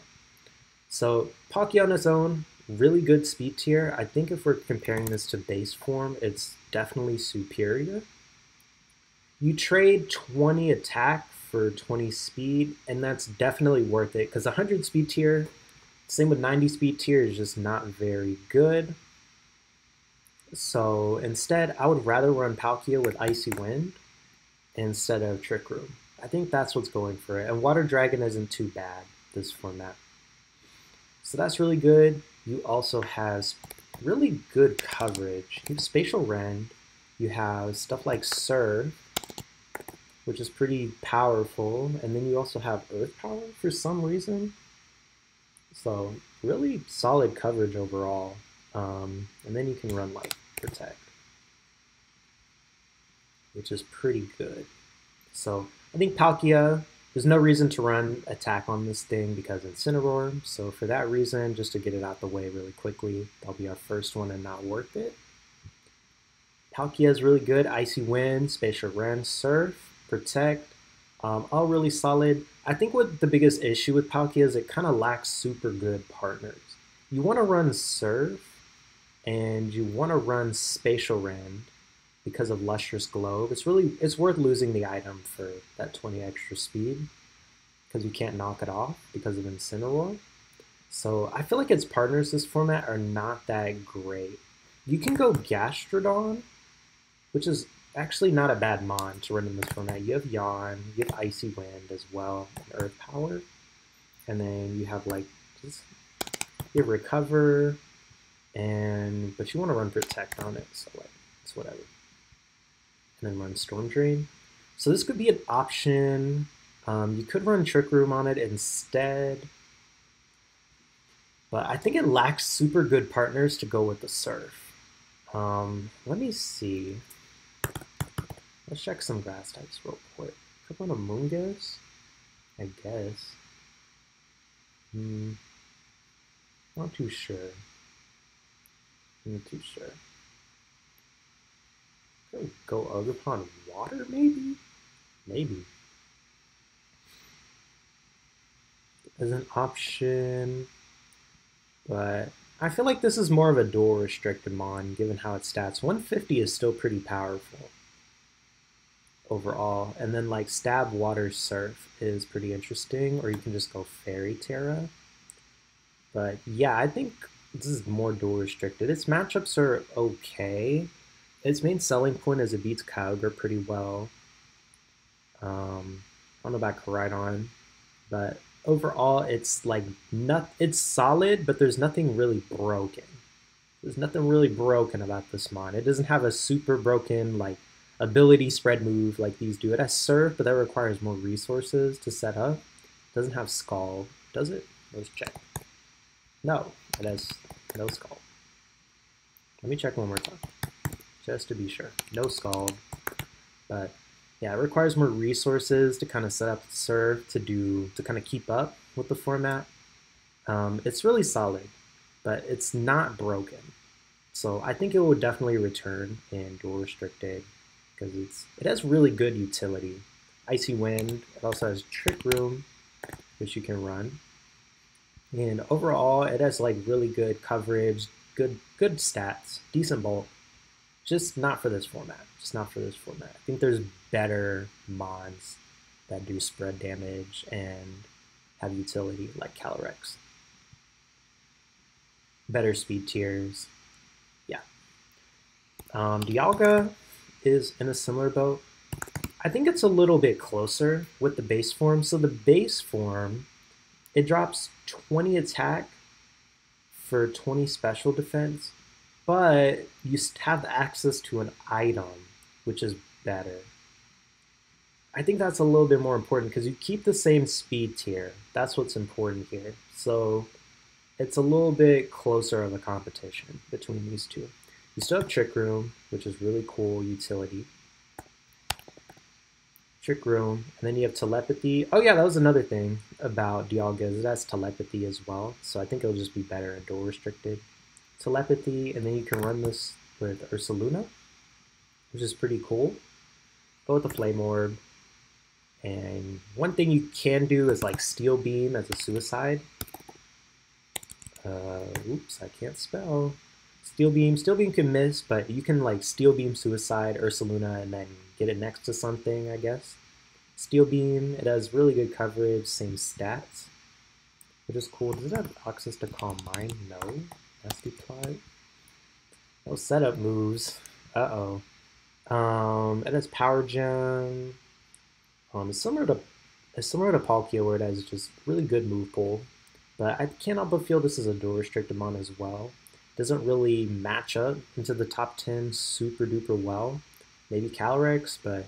So Palkia on its own, really good speed tier. I think if we're comparing this to base form, it's definitely superior. You trade 20 attack for 20 speed, and that's definitely worth it because 100 speed tier, same with 90 speed tier, is just not very good. So instead, I would rather run Palkia with Icy Wind instead of Trick Room. I think that's what's going for it. And Water Dragon isn't too bad this format. So that's really good. You also have really good coverage. You have Spatial Rend. You have stuff like Surf, which is pretty powerful. And then you also have Earth Power for some reason. So really solid coverage overall. And then you can run like Protect, which is pretty good. So I think Palkia, there's no reason to run attack on this thing because Incineroar. So for that reason, just to get it out the way really quickly, that'll be our first one and not worth it. Palkia is really good. Icy Wind, Spatial Rend, Surf, Protect, all really solid. I think what the biggest issue with Palkia is it kind of lacks super good partners. You want to run Surf and you want to run Spatial Rend, because of Lustrous Globe. It's worth losing the item for that 20 extra speed because you can't knock it off because of Incineroar. So I feel like its partners this format are not that great. You can go Gastrodon, which is actually not a bad mon to run in this format. You have Yawn, you have Icy Wind as well, and Earth Power. And then you have like, you have Recover, but you want to run Protect on it, so like, it's whatever. And then run Storm Drain. So this could be an option. You could run Trick Room on it instead. But I think it lacks super good partners to go with the Surf. Let me see. Let's check some grass types real quick. Could run a Moongus, I guess. Not too sure. Not too sure. Could go Ogerpon Water, maybe? Maybe. As an option. But I feel like this is more of a dual restricted mon, given how its stats. 150 is still pretty powerful overall. And then like Stab, Water, Surf is pretty interesting, or you can just go Fairy Terra. But yeah, I think this is more dual restricted. Its matchups are okay. Its main selling point is it beats Kyogre pretty well. I don't know about Koraidon, but overall, it's like it's solid, but there's nothing really broken. There's nothing really broken about this mon. It doesn't have a super broken like ability spread move like these do. It has Surf, but that requires more resources to set up. It doesn't have Scald, does it? Let's check. No, it has no Scald. Let me check one more time, just to be sure. No Scald, but yeah, it requires more resources to kind of set up Surf to kind of keep up with the format. It's really solid, but it's not broken. So I think it will definitely return in dual restricted because it has really good utility. Icy Wind, it also has Trick Room, which you can run. And overall, it has like really good coverage, good stats, decent bulk. Just not for this format. Just not for this format. I think there's better mons that do spread damage and have utility, like Calyrex. Better speed tiers. Yeah. Dialga is in a similar boat. I think it's a little bit closer with the base form. So the base form, it drops 20 attack for 20 special defense, but you have access to an item, which is better. I think that's a little bit more important because you keep the same speed tier. That's what's important here. So it's a little bit closer of a competition between these two. You still have Trick Room, which is really cool utility. Trick Room, and then you have Telepathy. Oh yeah, that was another thing about Dialga, is it has Telepathy as well, so I think it'll just be better in dual restricted. Telepathy, and then you can run this with Ursaluna, which is pretty cool. Go with the Flame Orb, and one thing you can do is like Steel Beam as a suicide. Oops, I can't spell. Steel Beam can miss, but you can like Steel Beam Suicide, Ursaluna, and then get it next to something, I guess. Steel Beam, it has really good coverage, same stats, which is cool. Does it have access to Calm Mind? No. Nasty Plot. No setup moves. Uh-oh. It has Power Gem. It's similar to Palkia, where it has just really good move pool. But I can't help but feel this is a dual restricted mon as well. Doesn't really match up into the top 10 super duper well. Maybe Calyrex, but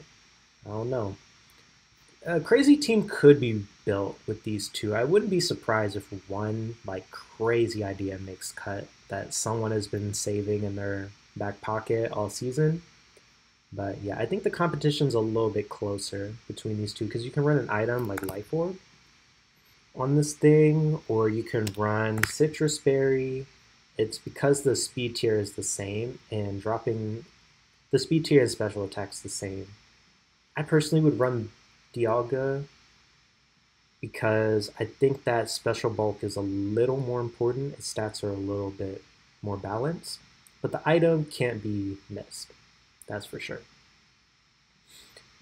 I don't know. A crazy team could be built with these two. I wouldn't be surprised if one like crazy idea makes cut that someone has been saving in their back pocket all season. But yeah, I think the competition's a little bit closer between these two because you can run an item like Life Orb on this thing, or you can run Citrus Berry. It's because the speed tier is the same, and dropping the speed tier and special attack's the same. I personally would run Dialga because I think that special bulk is a little more important. Its stats are a little bit more balanced, but the item can't be missed. That's for sure.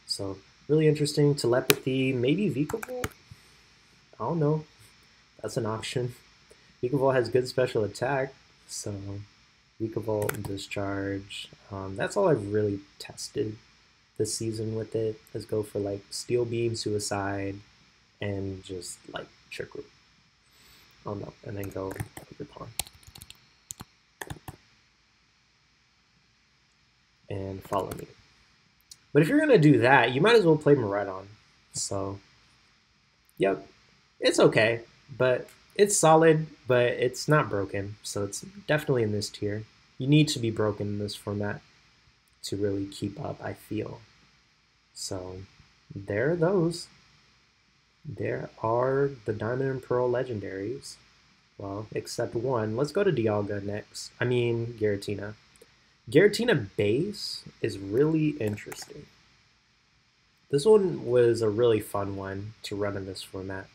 So really interesting. Telepathy, maybe Vikavolt? I don't know. That's an option. Vikavolt has good special attack, so Vikavolt and Discharge. That's all I've really tested this season with it, is go for like Steel Beam, Suicide, and just like Trick Root. Oh no, and then go Groupon. And Follow Me. But if you're going to do that, you might as well play Miraidon. So, yep, it's okay, but it's solid, but it's not broken. So it's definitely in this tier. You need to be broken in this format to really keep up, I feel. So there are those. There are the Diamond and Pearl legendaries. Well, except one. Let's go to Dialga next. I mean, Giratina. Giratina base is really interesting. This one was a really fun one to run in this format.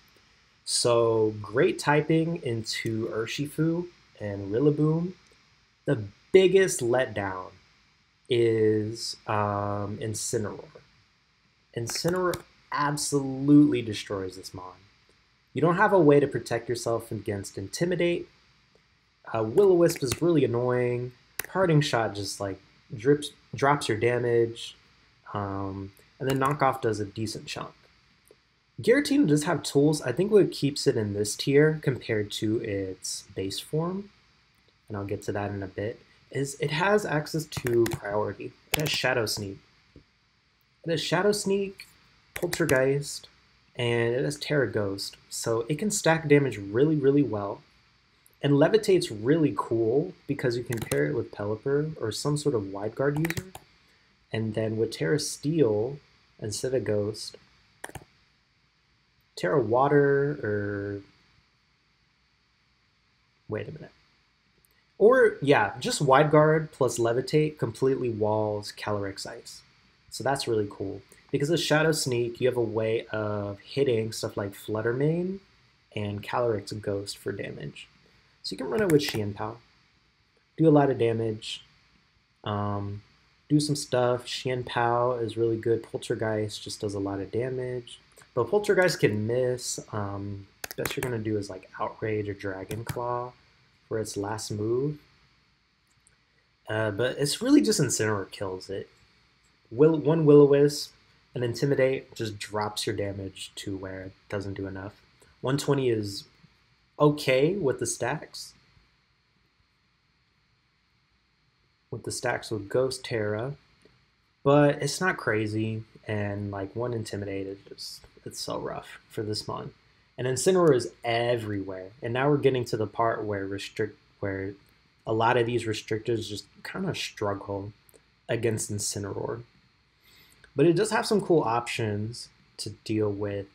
So great typing into Urshifu and Rillaboom. The biggest letdown is Incineroar. Incineroar absolutely destroys this mon. You don't have a way to protect yourself against Intimidate. Will-O-Wisp is really annoying. Parting Shot just like drops your damage, and then Knockoff does a decent chunk. Giratina does have tools. I think what keeps it in this tier compared to its base form, and I'll get to that in a bit, is it has access to priority. It has Shadow Sneak. It has Shadow Sneak, Poltergeist, and it has Terra Ghost. So it can stack damage really, really well. And Levitate's really cool because you can pair it with Pelipper or some sort of Wide Guard user. And then with Terra Steel instead of Ghost, Terra Water or... Wait a minute. Or, yeah, just Wide Guard plus Levitate completely walls Caly-Ice. So that's really cool. Because of Shadow Sneak, you have a way of hitting stuff like Flutter Mane and Caly-Ice Ghost for damage. So you can run it with Xianpao, do a lot of damage, do some stuff. Xianpao is really good. Poltergeist just does a lot of damage. But Poltergeist can miss. Best you're going to do is like Outrage or Dragon Claw for its last move. But it's really just Incineroar kills it. One Will-O-Wisp and Intimidate just drops your damage to where it doesn't do enough. 120 is okay with the stacks. With Ghost Terra, but it's not crazy, and like one Intimidate is just, it's so rough for this mon. And Incineroar is everywhere, and now we're getting to the part where a lot of these restrictors just kind of struggle against Incineroar. But it does have some cool options to deal with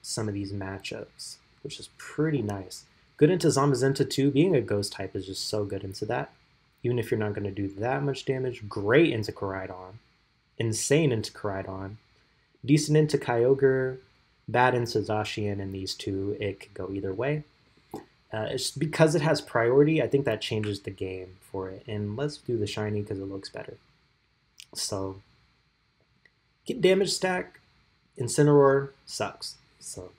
some of these matchups, which is pretty nice. Good into Zamazenta too. Being a ghost type is just so good into that. Even if you're not going to do that much damage. Great into Koraidon. Insane into Koraidon. Decent into Kyogre. Bad into Zacian, and these two, it could go either way. It's because it has priority, I think that changes the game for it. And let's do the shiny because it looks better. So, get damage stack. Incineroar sucks. So,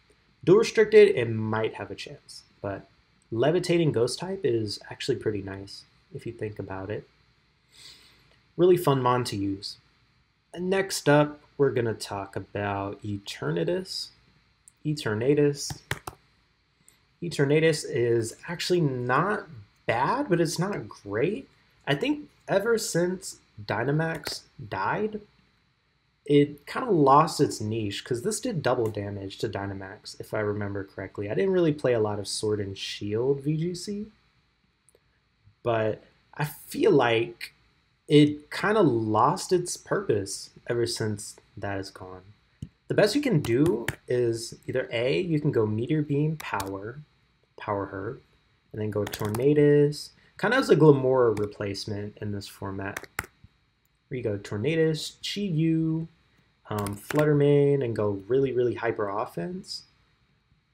dual restricted, it might have a chance. But Levitating Ghost type is actually pretty nice if you think about it. Really fun mon to use. And next up, we're going to talk about Eternatus. Eternatus is actually not bad, but it's not great. I think ever since Dynamax died, it kind of lost its niche, because this did double damage to Dynamax, if I remember correctly. I didn't really play a lot of Sword and Shield VGC, but I feel like it kind of lost its purpose ever since that is gone. The best you can do is either A, you can go Meteor Beam, Power her, and then go Tornadus, kind of as a Glamora replacement in this format. Where you go Tornadus, Chi-Yu, Flutter Mane, and go really, really hyper offense.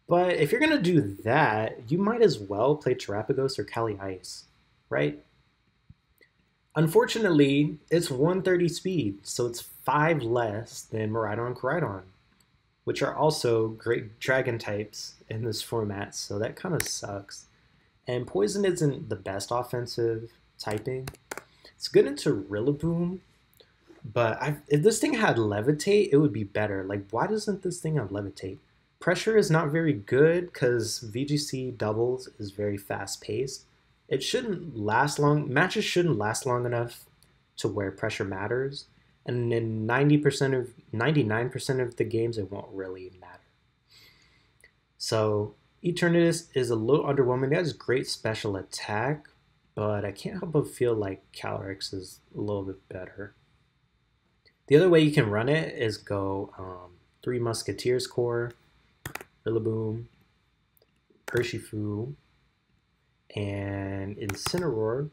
But if you're going to do that, you might as well play Terapagos or Caly-Ice, right? Unfortunately, it's 130 speed, so it's 5 less than Miraidon and Koraidon, which are also great dragon types in this format, so that kind of sucks. And Poison isn't the best offensive typing. It's good into Rillaboom, but if this thing had Levitate, it would be better. Like, why doesn't this thing have Levitate? Pressure is not very good because VGC doubles is very fast paced. It shouldn't last long. Matches shouldn't last long enough to where pressure matters. And in 99% of the games, it won't really matter. So Eternatus is a little underwhelming. It has great special attack, but I can't help but feel like Calyrex is a little bit better. The other way you can run it is go 3 Musketeers core, Rillaboom, Urshifu, and Incineroar,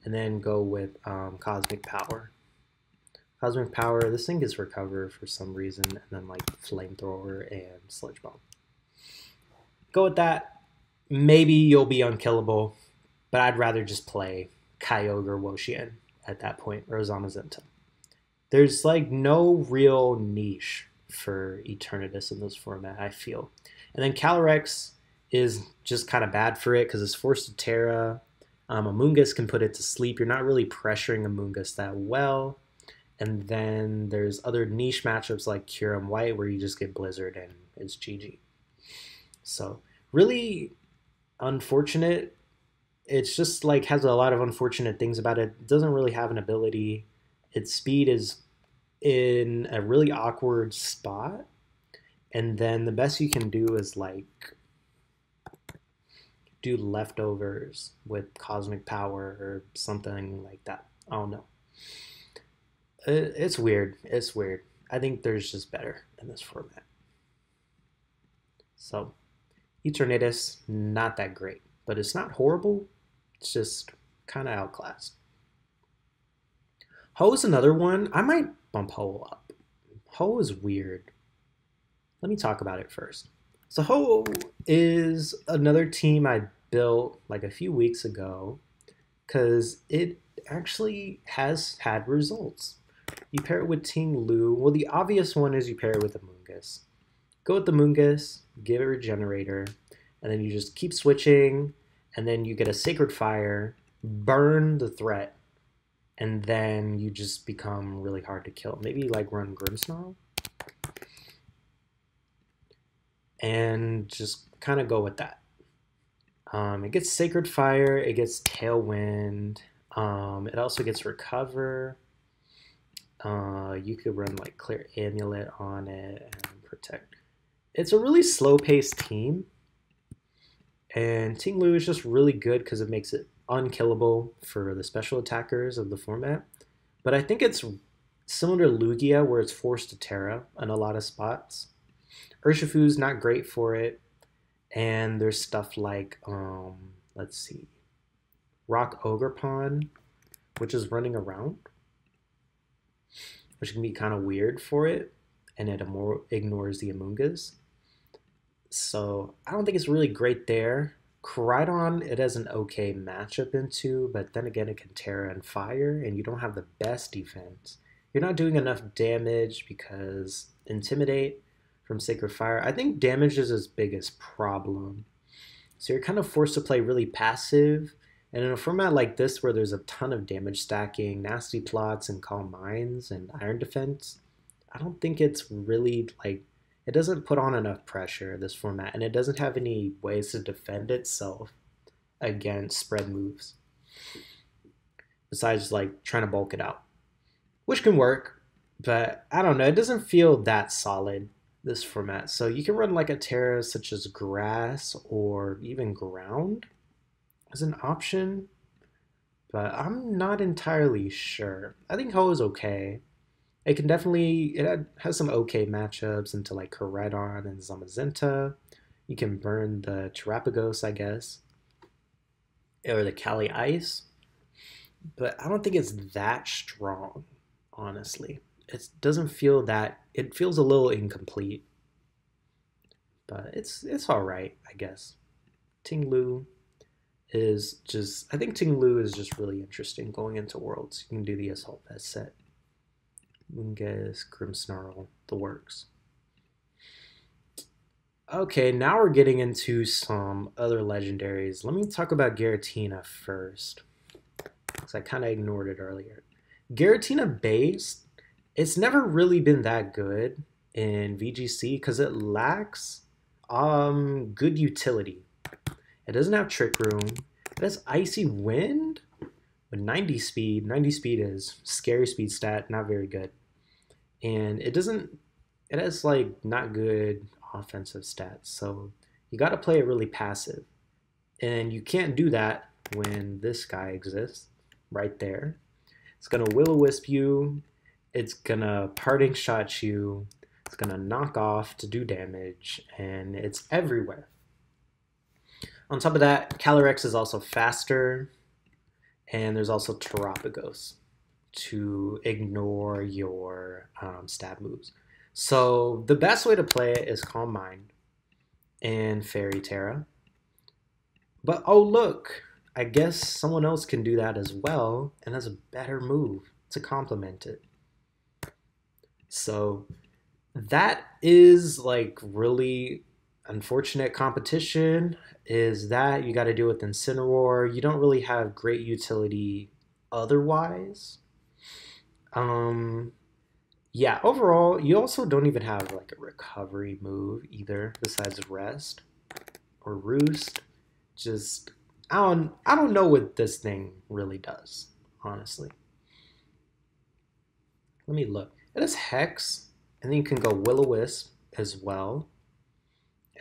and then go with Cosmic Power. Cosmic Power, this thing gets Recover for some reason, and then like Flamethrower and Sludge Bomb. Go with that. Maybe you'll be unkillable, but I'd rather just play Kyogre W-in at that point, or Zamazenta. There's like no real niche for Eternatus in this format, I feel. And then Calyrex is just kind of bad for it because it's forced to Terra. Amoonguss can put it to sleep. You're not really pressuring Amoonguss that well. And then there's other niche matchups like Kyurem White where you just get Blizzard and it's GG. So really unfortunate. It's just like has a lot of unfortunate things about it. It doesn't really have an ability. Its speed is in a really awkward spot. And then the best you can do is like do leftovers with Cosmic Power or something like that. I don't know. It's weird. It's weird. I think there's just better in this format. So, Eternatus, not that great. But it's not horrible. It's just kind of outclassed. Ho is another one. I might bump Ho up. Ho is weird. Let me talk about it first. So Ho is another team I built like a few weeks ago because it actually has had results. You pair it with Ting Lu. Well, the obvious one is you pair it with Amoonguss. Go with the Amoonguss, give it Regenerator, and then you just keep switching, and then you get a Sacred Fire, burn the threat, and then you just become really hard to kill. Maybe like run Grimmsnarl? And just kind of go with that. It gets Sacred Fire, it gets Tailwind, it also gets Recover. You could run like Clear Amulet on it and Protect. It's a really slow-paced team, and Ting Lu is just really good because it makes it unkillable for the special attackers of the format. But I think it's similar to Lugia where it's forced to Terra in a lot of spots. Urshifu's not great for it, and there's stuff like, let's see, Rock Ogerpon, which is running around, which can be kind of weird for it, and it ignores the Amoonguss. So I don't think it's really great there. Koraidon, it has an okay matchup into, but then again, it can Terra and Fire, and you don't have the best defense. You're not doing enough damage because Intimidate from Sacred Fire. I think damage is its biggest problem. So you're kind of forced to play really passive. And in a format like this where there's a ton of damage stacking, nasty plots, and calm minds, and iron defense, I don't think it's really like, it doesn't put on enough pressure, this format, and it doesn't have any ways to defend itself against spread moves. Besides like trying to bulk it out. Which can work, but I don't know, it doesn't feel that solid, this format. So you can run like a Terra such as Grass or even Ground as an option, but I'm not entirely sure. I think Ho is okay. It can definitely, it has some okay matchups into like Koraidon and Zamazenta. You can burn the Terapagos, I guess, or the Caly-Ice, but I don't think it's that strong, honestly. It doesn't feel that, it feels a little incomplete, but it's all right, I guess. Ting Lu is just, I think Ting-Lu is just really interesting going into Worlds. You can do the Assault Vest set. Mungus, Grimmsnarl, the works. Okay, now we're getting into some other legendaries. Let me talk about Giratina first, because I kind of ignored it earlier. Giratina base, it's never really been that good in VGC because it lacks good utility. It doesn't have Trick Room. It has Icy Wind with 90 speed. 90 speed is scary speed stat, not very good. And it has like not good offensive stats. So you got to play it really passive. And you can't do that when this guy exists right there. It's going to Will-O-Wisp you. It's going to Parting Shot you. It's going to knock off to do damage. And it's everywhere. On top of that, Calyrex is also faster. And there's also Terapagos to ignore your stab moves. So the best way to play it is Calm Mind and Fairy Tera. But oh look, I guess someone else can do that as well and has a better move to complement it. So that is like really unfortunate competition, is that you got to deal with Incineroar. You don't really have great utility otherwise. Yeah, overall, you also don't even have like a recovery move either, besides Rest or Roost. Just I don't know what this thing really does, honestly. Let me look. It has Hex, and then you can go Will-O-Wisp as well.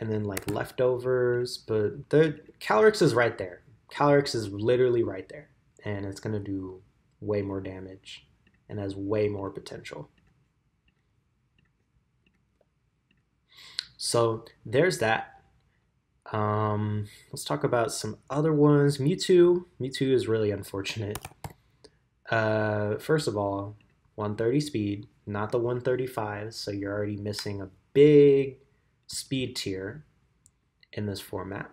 And then like Leftovers, but the Calyrex is right there. Calyrex is literally right there. And it's gonna do way more damage and has way more potential. So there's that. Let's talk about some other ones. Mewtwo. Mewtwo is really unfortunate. First of all, 130 speed, not the 135, so you're already missing a big speed tier in this format,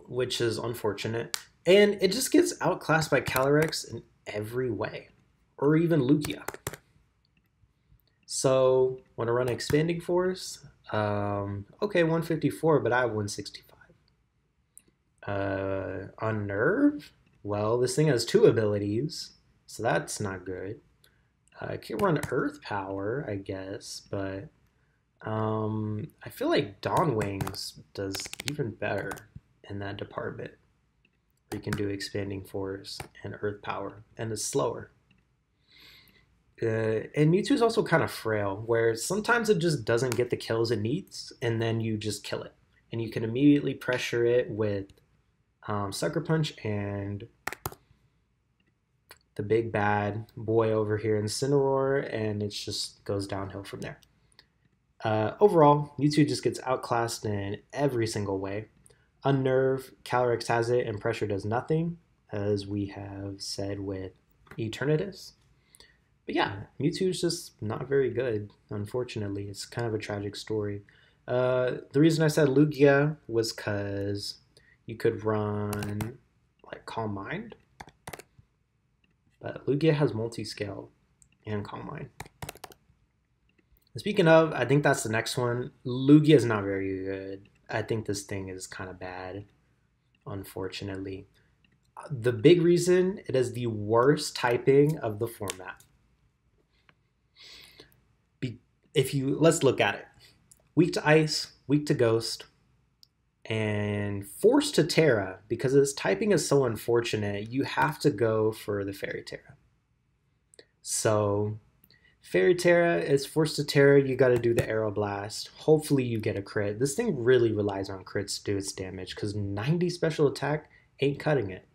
which is unfortunate. And it just gets outclassed by Calyrex in every way, or even Lugia. So want to run Expanding Force? Okay, 154, but I have 165. Unnerve? Well, this thing has 2 abilities, so that's not good. I can run Earth Power, I guess, but I feel like Dawn Wings does even better in that department. You can do Expanding Force and Earth Power, and it's slower. And Mewtwo is also kind of frail, where sometimes it just doesn't get the kills it needs, and then you just kill it. And you can immediately pressure it with Sucker Punch and the big bad boy over here, Incineroar, and it just goes downhill from there. Overall, Mewtwo just gets outclassed in every single way. Unnerve, Calyrex has it, and Pressure does nothing, as we have said with Eternatus. But yeah, Mewtwo is just not very good, unfortunately. It's kind of a tragic story. The reason I said Lugia was because you could run like Calm Mind. But Lugia has Multi-Scale and Calm Mind. Speaking of, I think that's the next one. Lugia is not very good. I think this thing is kind of bad, unfortunately. The big reason, it is the worst typing of the format. Let's look at it. Weak to Ice, weak to Ghost, and forced to Terra. Because its typing is so unfortunate, you have to go for the Fairy Tera. So Fairy Tera is forced to Terra, you gotta do the Aero Blast. Hopefully you get a crit. This thing really relies on crits to do its damage, because 90 special attack ain't cutting it.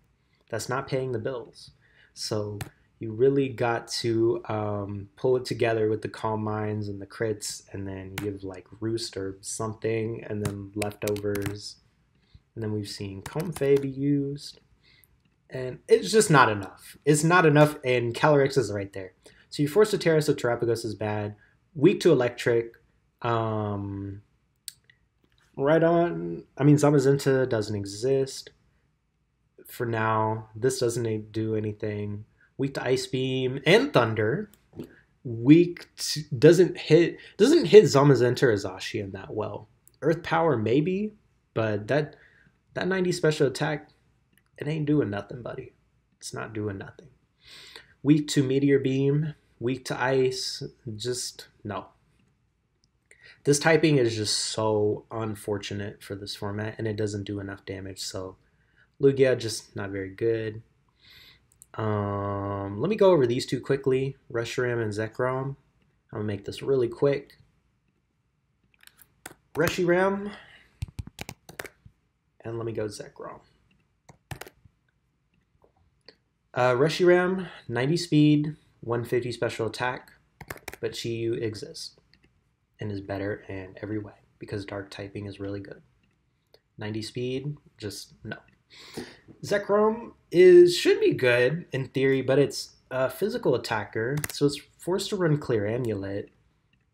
That's not paying the bills. So you really got to pull it together with the Calm Minds and the crits, and then give like Roost or something, and then Leftovers. And then we've seen Comfey be used. And it's just not enough. It's not enough, and Calyrex is right there. So you're forced to Terra, so Terapagos is bad. Weak to Electric. Right on. I mean, Zamazenta doesn't exist for now. This doesn't do anything. Weak to Ice Beam and Thunder. Doesn't hit Zamazenta or Zacian that well. Earth Power maybe, but that 90 special attack, it ain't doing nothing, buddy. It's not doing nothing. Weak to Meteor Beam, weak to Ice, just no. This typing is just so unfortunate for this format, and it doesn't do enough damage, so Lugia just not very good. Let me go over these two quickly, Reshiram and Zekrom. I'm gonna make this really quick. Reshiram, and let me go Zekrom. Reshiram, 90 speed, 150 special attack, but Chi-Yu exists and is better in every way because dark typing is really good. 90 speed, just no. Zekrom should be good in theory, but it's a physical attacker, so it's forced to run Clear Amulet,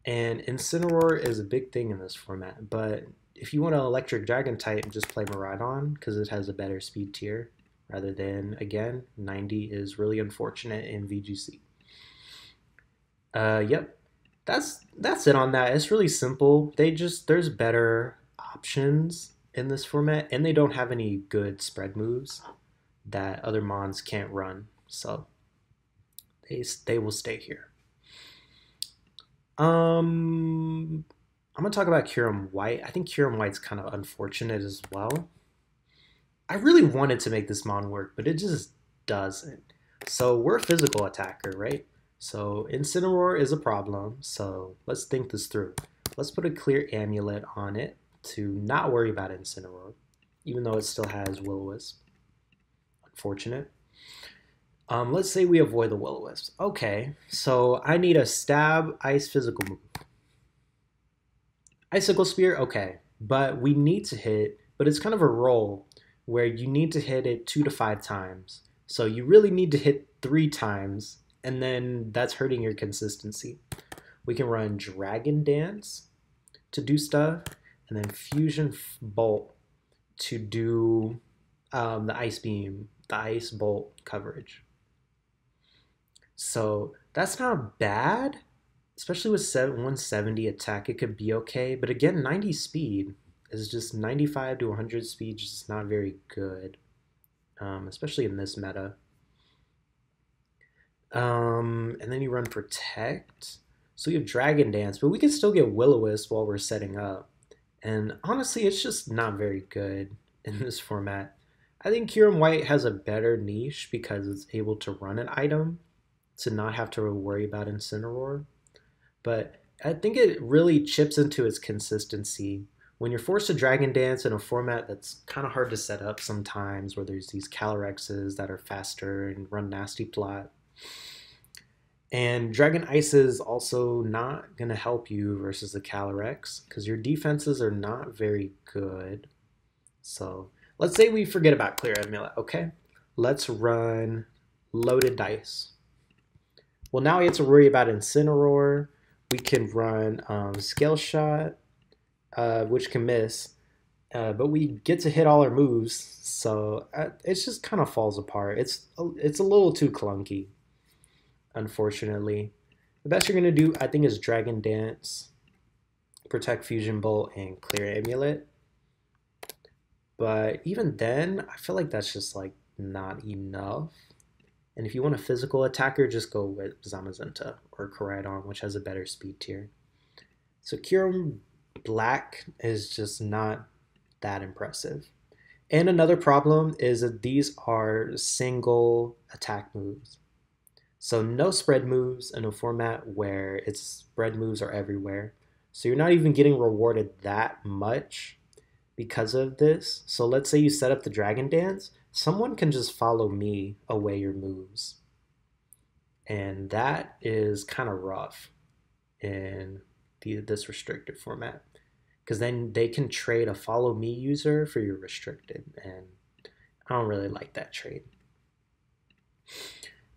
and Incineroar is a big thing in this format, but if you want to Electric Dragon type, just play Miraidon because it has a better speed tier rather than, again, 90 is really unfortunate in VGC. Yep, that's it on that. It's really simple. There's better options in this format, and they don't have any good spread moves that other mons can't run, so they will stay here. I'm gonna talk about Kyurem White. I think Kyurem White's kind of unfortunate as well. I really wanted to make this mon work, but it just doesn't. So we're a physical attacker, right? So Incineroar is a problem, so let's think this through. Let's put a Clear Amulet on it to not worry about Incineroar, even though it still has Will-O-Wisp. Unfortunate. Let's say we avoid the Will-O-Wisp. Okay, so I need a Stab Ice physical move. Icicle Spear, okay, but we need to hit, but it's kind of a roll where you need to hit it 2 to 5 times. So you really need to hit 3 times, and then that's hurting your consistency. We can run Dragon Dance to do stuff, and then Fusion Bolt to do the Ice Beam, the Ice Bolt coverage. So that's not bad, especially with 170 attack, it could be okay. But again, 90 speed is just 95 to 100 speed, just not very good, especially in this meta. And then you run Protect. So you have Dragon Dance, but we can still get Will-O-Wisp while we're setting up. And honestly, it's just not very good in this format. I think Kyurem White has a better niche because it's able to run an item to not have to worry about Incineroar. But I think it really chips into its consistency. When you're forced to Dragon Dance in a format that's kind of hard to set up sometimes, where there's these Calyrexes that are faster and run Nasty Plot. And Dragon Ice is also not going to help you versus the Calyrex because your defenses are not very good. So let's say we forget about Clear Amulet, okay? Let's run Loaded Dice. Well, now we have to worry about Incineroar. We can run Scale Shot, which can miss, but we get to hit all our moves, so it just kind of falls apart. It's a little too clunky, unfortunately. The best you're going to do, I think, is Dragon Dance, Protect Fusion Bolt, and Clear Amulet. But even then, I feel like that's just like not enough. And if you want a physical attacker, just go with Zamazenta or Koraidon, which has a better speed tier. So Kyurem Black is just not that impressive. And another problem is that these are single attack moves. So no spread moves in a format where its spread moves are everywhere. So you're not even getting rewarded that much because of this. So let's say you set up the Dragon Dance, someone can just follow me away your moves. And that is kind of rough in this restricted format. Because then they can trade a follow me user for your restricted. And I don't really like that trade.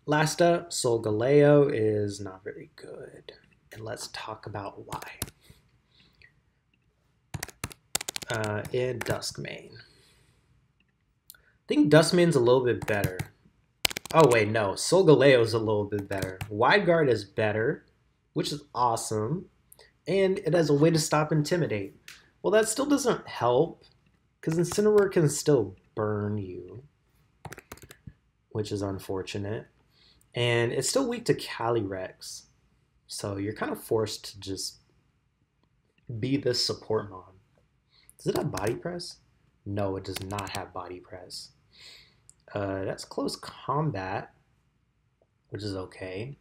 Last up, Solgaleo is not very good. And let's talk about why. And Duskmane. I think Duskmane's a little bit better. Oh wait, no. Solgaleo's a little bit better. Wide Guard is better, which is awesome. And it has a way to stop Intimidate. Well, that still doesn't help, because Incineroar can still burn you, which is unfortunate. And it's still weak to Calyrex. So you're kind of forced to just be this support mon. Does it have Body Press? No, it does not have Body Press. That's close combat, which is okay.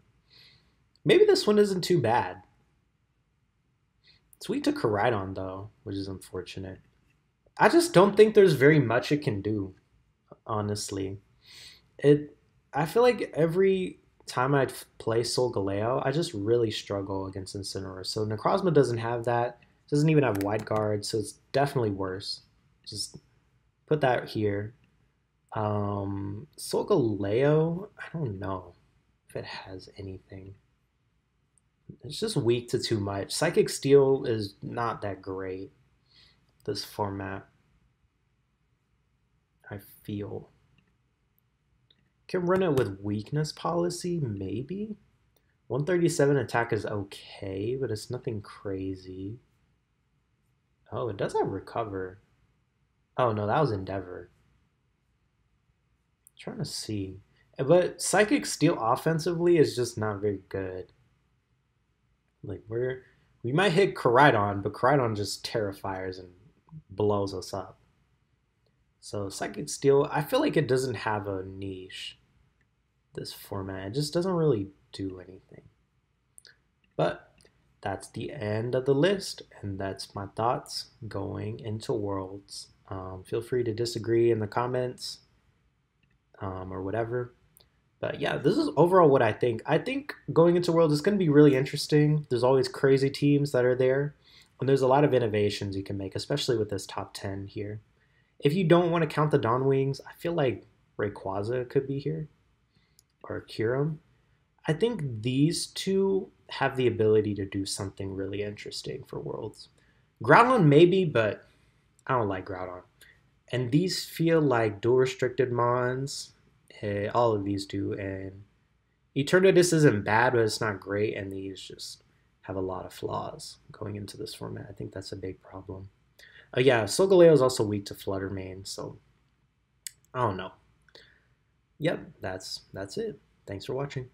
Maybe this one isn't too bad. It's weak to Koraidon, though, which is unfortunate. I just don't think there's very much it can do, honestly. I feel like every time I play Solgaleo, I just really struggle against Incineroar. So Necrozma doesn't have that. It doesn't even have Wide Guard, so it's definitely worse. Just put that here. Solgaleo, I don't know if it has anything. It's just weak to too much. Psychic Steel is not that great, this format, I feel. Can run it with weakness policy, maybe? 137 attack is okay, but it's nothing crazy. Oh, it does have Recover. Oh no, that was Endeavor. I'm trying to see. But Psychic Steel offensively is just not very good. Like we might hit Koraidon, but Koraidon just Terrifiers and blows us up. So Psychic Steel, I feel like it doesn't have a niche, this format. It just doesn't really do anything. But that's the end of the list, and that's my thoughts going into Worlds. Feel free to disagree in the comments or whatever. But yeah, this is overall what I think. I think going into Worlds is going to be really interesting. There's always crazy teams that are there, and there's a lot of innovations you can make, especially with this top 10 here. If you don't want to count the Dawn Wings, I feel like Rayquaza could be here, or Kyurem. I think these two have the ability to do something really interesting for Worlds. Groudon maybe, but I don't like Groudon. And these feel like dual restricted mons. All of these do, and Eternatus isn't bad, but it's not great, and these just have a lot of flaws going into this format. I think that's a big problem. Yeah, Solgaleo is also weak to Flutter Mane, so I don't know. Yep, that's it. Thanks for watching.